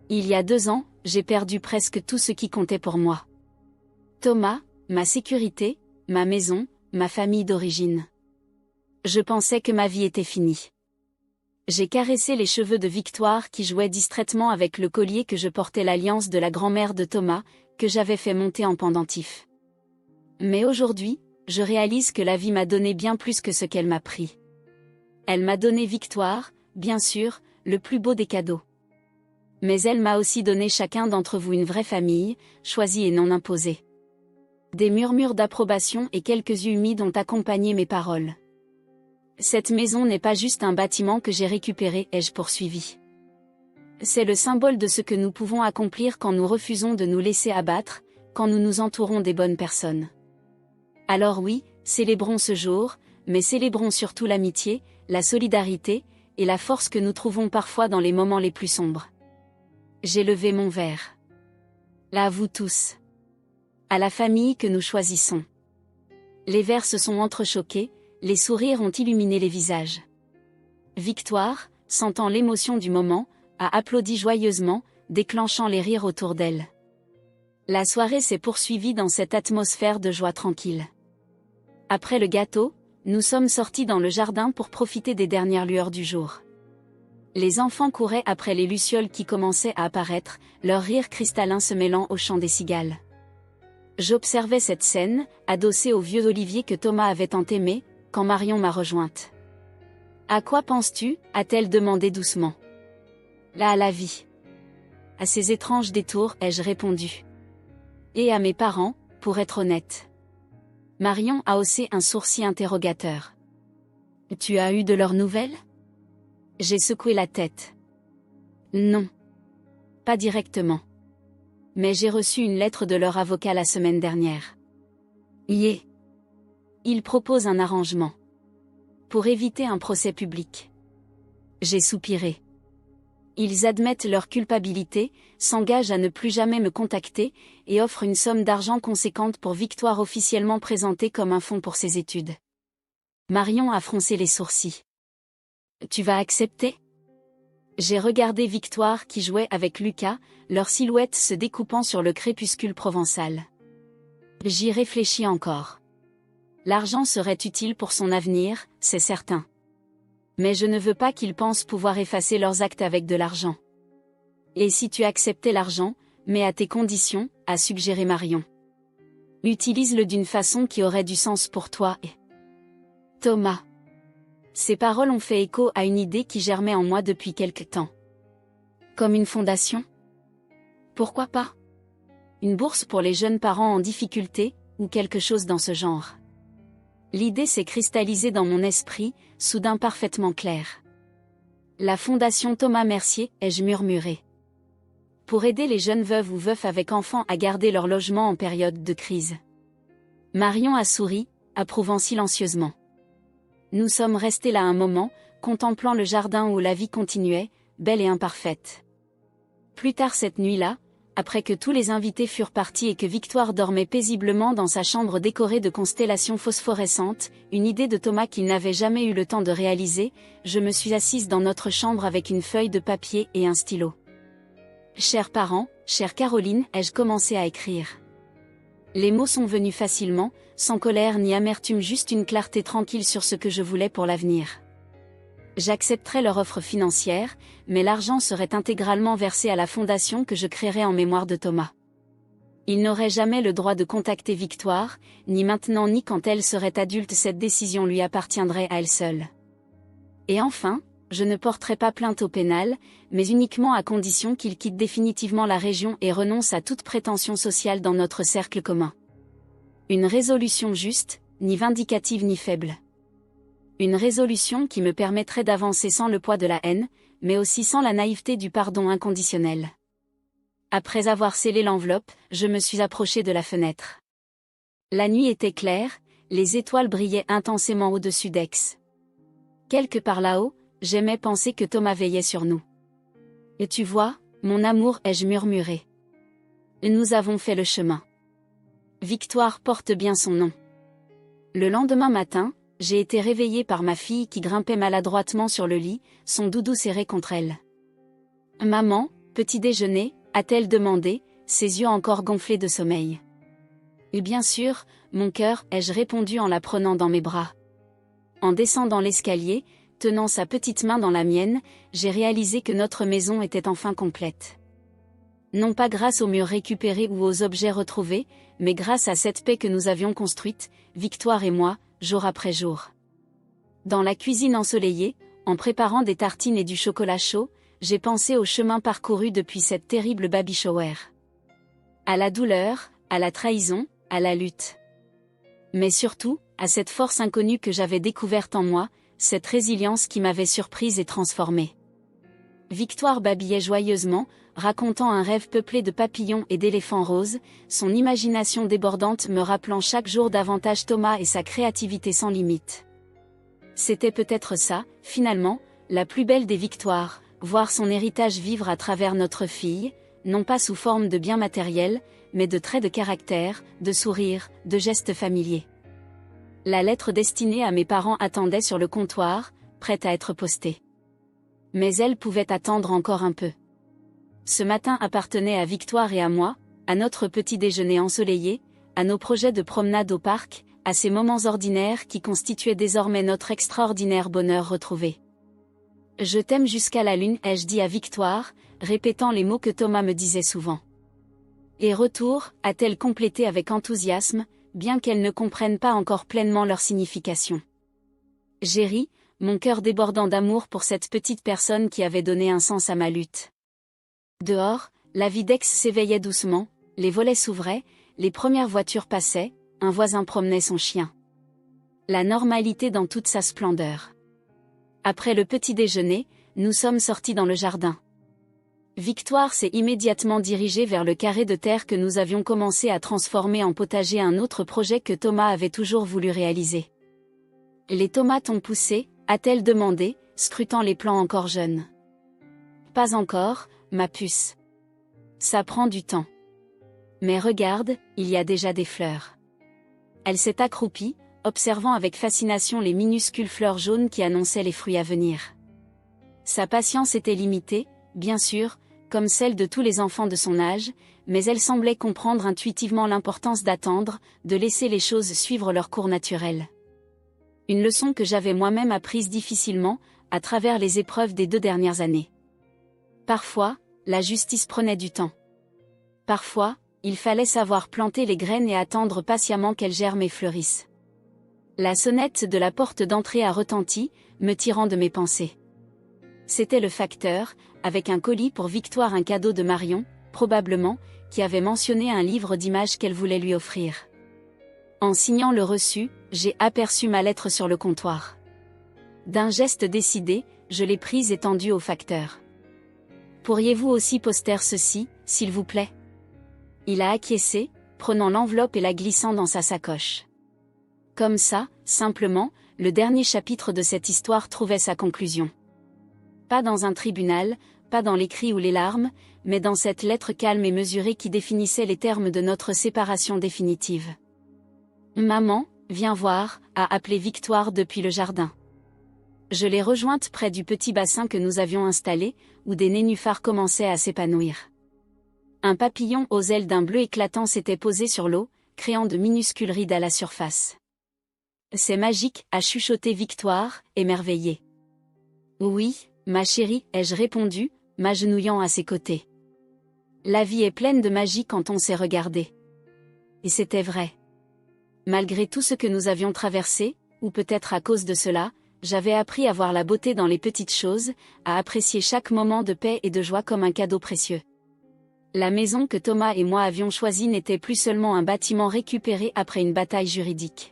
Il y a 2 ans, j'ai perdu presque tout ce qui comptait pour moi. Thomas, ma sécurité, ma maison, ma famille d'origine. Je pensais que ma vie était finie. J'ai caressé les cheveux de Victoire qui jouait distraitement avec le collier que je portais, l'alliance de la grand-mère de Thomas, que j'avais fait monter en pendentif. Mais aujourd'hui, je réalise que la vie m'a donné bien plus que ce qu'elle m'a pris. Elle m'a donné Victoire, bien sûr, le plus beau des cadeaux. Mais elle m'a aussi donné chacun d'entre vous une vraie famille, choisie et non imposée. Des murmures d'approbation et quelques yeux humides ont accompagné mes paroles. Cette maison n'est pas juste un bâtiment que j'ai récupéré, ai-je poursuivi. C'est le symbole de ce que nous pouvons accomplir quand nous refusons de nous laisser abattre, quand nous nous entourons des bonnes personnes. Alors oui, célébrons ce jour, mais célébrons surtout l'amitié, la solidarité, et la force que nous trouvons parfois dans les moments les plus sombres. J'ai levé mon verre. Là à vous tous. À la famille que nous choisissons. Les verres se sont entrechoqués, les sourires ont illuminé les visages. Victoire, sentant l'émotion du moment, a applaudi joyeusement, déclenchant les rires autour d'elle. La soirée s'est poursuivie dans cette atmosphère de joie tranquille. Après le gâteau, nous sommes sortis dans le jardin pour profiter des dernières lueurs du jour. Les enfants couraient après les lucioles qui commençaient à apparaître, leur rire cristallin se mêlant au chant des cigales. J'observais cette scène, adossée au vieux olivier que Thomas avait tant aimé, quand Marion m'a rejointe. « À quoi penses-tu » a-t-elle demandé doucement. « Là à la vie. À ces étranges détours, ai-je répondu. Et à mes parents, pour être honnête. » Marion a haussé un sourcil interrogateur. « Tu as eu de leurs nouvelles ?» J'ai secoué la tête. « Non. Pas directement. Mais j'ai reçu une lettre de leur avocat la semaine dernière. Yeah. Ils proposent un arrangement. Pour éviter un procès public. » J'ai soupiré. Ils admettent leur culpabilité, s'engagent à ne plus jamais me contacter, et offrent une somme d'argent conséquente pour Victoire, officiellement présentée comme un fonds pour ses études. Marion a froncé les sourcils. « Tu vas accepter ?» J'ai regardé Victoire qui jouait avec Lucas, leur silhouette se découpant sur le crépuscule provençal. J'y réfléchis encore. L'argent serait utile pour son avenir, c'est certain. Mais je ne veux pas qu'ils pensent pouvoir effacer leurs actes avec de l'argent. Et si tu acceptais l'argent, mais à tes conditions, a suggéré Marion. Utilise-le d'une façon qui aurait du sens pour toi et Thomas. Ces paroles ont fait écho à une idée qui germait en moi depuis quelque temps. Comme une fondation ? Pourquoi pas ? Une bourse pour les jeunes parents en difficulté, ou quelque chose dans ce genre. L'idée s'est cristallisée dans mon esprit, soudain parfaitement claire. La Fondation Thomas Mercier, ai-je murmuré. Pour aider les jeunes veuves ou veufs avec enfants à garder leur logement en période de crise. Marion a souri, approuvant silencieusement. Nous sommes restés là un moment, contemplant le jardin où la vie continuait, belle et imparfaite. Plus tard cette nuit-là, après que tous les invités furent partis et que Victoire dormait paisiblement dans sa chambre décorée de constellations phosphorescentes, une idée de Thomas qu'il n'avait jamais eu le temps de réaliser, je me suis assise dans notre chambre avec une feuille de papier et un stylo. Chers parents, chère Caroline, ai-je commencé à écrire. Les mots sont venus facilement, sans colère ni amertume, juste une clarté tranquille sur ce que je voulais pour l'avenir. J'accepterais leur offre financière, mais l'argent serait intégralement versé à la fondation que je créerais en mémoire de Thomas. Il n'aurait jamais le droit de contacter Victoire, ni maintenant ni quand elle serait adulte, cette décision lui appartiendrait à elle seule. Et enfin, je ne porterai pas plainte au pénal, mais uniquement à condition qu'il quitte définitivement la région et renonce à toute prétention sociale dans notre cercle commun. Une résolution juste, ni vindicative ni faible. Une résolution qui me permettrait d'avancer sans le poids de la haine, mais aussi sans la naïveté du pardon inconditionnel. Après avoir scellé l'enveloppe, je me suis approchée de la fenêtre. La nuit était claire, les étoiles brillaient intensément au-dessus d'Aix. Quelque part là-haut, j'aimais penser que Thomas veillait sur nous. Et tu vois, mon amour, ai-je murmuré. Nous avons fait le chemin. Victoire porte bien son nom. Le lendemain matin, j'ai été réveillée par ma fille qui grimpait maladroitement sur le lit, son doudou serré contre elle. Maman, petit déjeuner, a-t-elle demandé, ses yeux encore gonflés de sommeil. Et bien sûr, mon cœur, ai-je répondu en la prenant dans mes bras. En descendant l'escalier, tenant sa petite main dans la mienne, j'ai réalisé que notre maison était enfin complète. Non pas grâce aux murs récupérés ou aux objets retrouvés, mais grâce à cette paix que nous avions construite, Victoire et moi, jour après jour. Dans la cuisine ensoleillée, en préparant des tartines et du chocolat chaud, j'ai pensé au chemin parcouru depuis cette terrible baby shower. À la douleur, à la trahison, à la lutte. Mais surtout, à cette force inconnue que j'avais découverte en moi, cette résilience qui m'avait surprise et transformée. Victoire babillait joyeusement, racontant un rêve peuplé de papillons et d'éléphants roses, son imagination débordante me rappelant chaque jour davantage Thomas et sa créativité sans limite. C'était peut-être ça, finalement, la plus belle des victoires, voir son héritage vivre à travers notre fille, non pas sous forme de biens matériels, mais de traits de caractère, de sourires, de gestes familiers. La lettre destinée à mes parents attendait sur le comptoir, prête à être postée. Mais elle pouvait attendre encore un peu. Ce matin appartenait à Victoire et à moi, à notre petit déjeuner ensoleillé, à nos projets de promenade au parc, à ces moments ordinaires qui constituaient désormais notre extraordinaire bonheur retrouvé. Je t'aime jusqu'à la lune, ai-je dit à Victoire, répétant les mots que Thomas me disait souvent. Et retour, a-t-elle complété avec enthousiasme, bien qu'elle ne comprenne pas encore pleinement leur signification. J'ai ri, mon cœur débordant d'amour pour cette petite personne qui avait donné un sens à ma lutte. Dehors, la vie d'Aix s'éveillait doucement, les volets s'ouvraient, les premières voitures passaient, un voisin promenait son chien. La normalité dans toute sa splendeur. Après le petit déjeuner, nous sommes sortis dans le jardin. Victoire s'est immédiatement dirigée vers le carré de terre que nous avions commencé à transformer en potager, un autre projet que Thomas avait toujours voulu réaliser. Les tomates ont poussé, a-t-elle demandé, scrutant les plants encore jeunes. Pas encore, ma puce. Ça prend du temps. Mais regarde, il y a déjà des fleurs. Elle s'est accroupie, observant avec fascination les minuscules fleurs jaunes qui annonçaient les fruits à venir. Sa patience était limitée, bien sûr, comme celle de tous les enfants de son âge, mais elle semblait comprendre intuitivement l'importance d'attendre, de laisser les choses suivre leur cours naturel. Une leçon que j'avais moi-même apprise difficilement, à travers les épreuves des 2 dernières années. Parfois, la justice prenait du temps. Parfois, il fallait savoir planter les graines et attendre patiemment qu'elles germent et fleurissent. La sonnette de la porte d'entrée a retenti, me tirant de mes pensées. C'était le facteur, avec un colis pour Victoire, un cadeau de Marion, probablement, qui avait mentionné un livre d'images qu'elle voulait lui offrir. En signant le reçu, j'ai aperçu ma lettre sur le comptoir. D'un geste décidé, je l'ai prise et tendue au facteur. Pourriez-vous aussi poster ceci, s'il vous plaît ? Il a acquiescé, prenant l'enveloppe et la glissant dans sa sacoche. Comme ça, simplement, le dernier chapitre de cette histoire trouvait sa conclusion. Pas dans un tribunal, pas dans les cris ou les larmes, mais dans cette lettre calme et mesurée qui définissait les termes de notre séparation définitive. Maman, viens voir, a appelé Victoire depuis le jardin. Je l'ai rejointe près du petit bassin que nous avions installé, où des nénuphars commençaient à s'épanouir. Un papillon aux ailes d'un bleu éclatant s'était posé sur l'eau, créant de minuscules rides à la surface. C'est magique, a chuchoté Victoire, émerveillée. Oui, ma chérie, ai-je répondu, m'agenouillant à ses côtés. La vie est pleine de magie quand on sait regarder. Et c'était vrai. Malgré tout ce que nous avions traversé, ou peut-être à cause de cela, j'avais appris à voir la beauté dans les petites choses, à apprécier chaque moment de paix et de joie comme un cadeau précieux. La maison que Thomas et moi avions choisie n'était plus seulement un bâtiment récupéré après une bataille juridique.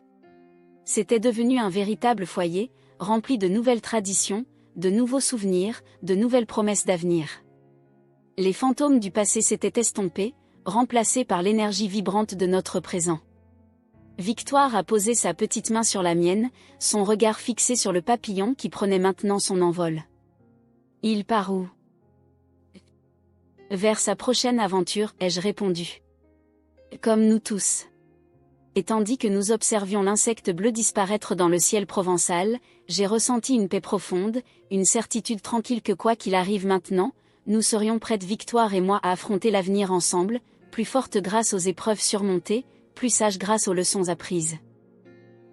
C'était devenu un véritable foyer, rempli de nouvelles traditions, de nouveaux souvenirs, de nouvelles promesses d'avenir. Les fantômes du passé s'étaient estompés, remplacés par l'énergie vibrante de notre présent. Victoire a posé sa petite main sur la mienne, son regard fixé sur le papillon qui prenait maintenant son envol. Il part où? Vers sa prochaine aventure, ai-je répondu. Comme nous tous. Et tandis que nous observions l'insecte bleu disparaître dans le ciel provençal, j'ai ressenti une paix profonde, une certitude tranquille que quoi qu'il arrive maintenant, nous serions prêtes Victoire et moi à affronter l'avenir ensemble, plus fortes grâce aux épreuves surmontées, plus sages grâce aux leçons apprises.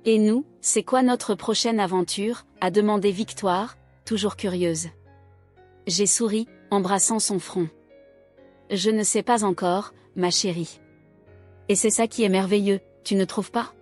Et nous, c'est quoi notre prochaine aventure? A demandé Victoire, toujours curieuse. J'ai souri, embrassant son front. Je ne sais pas encore, ma chérie. Et c'est ça qui est merveilleux, tu ne trouves pas?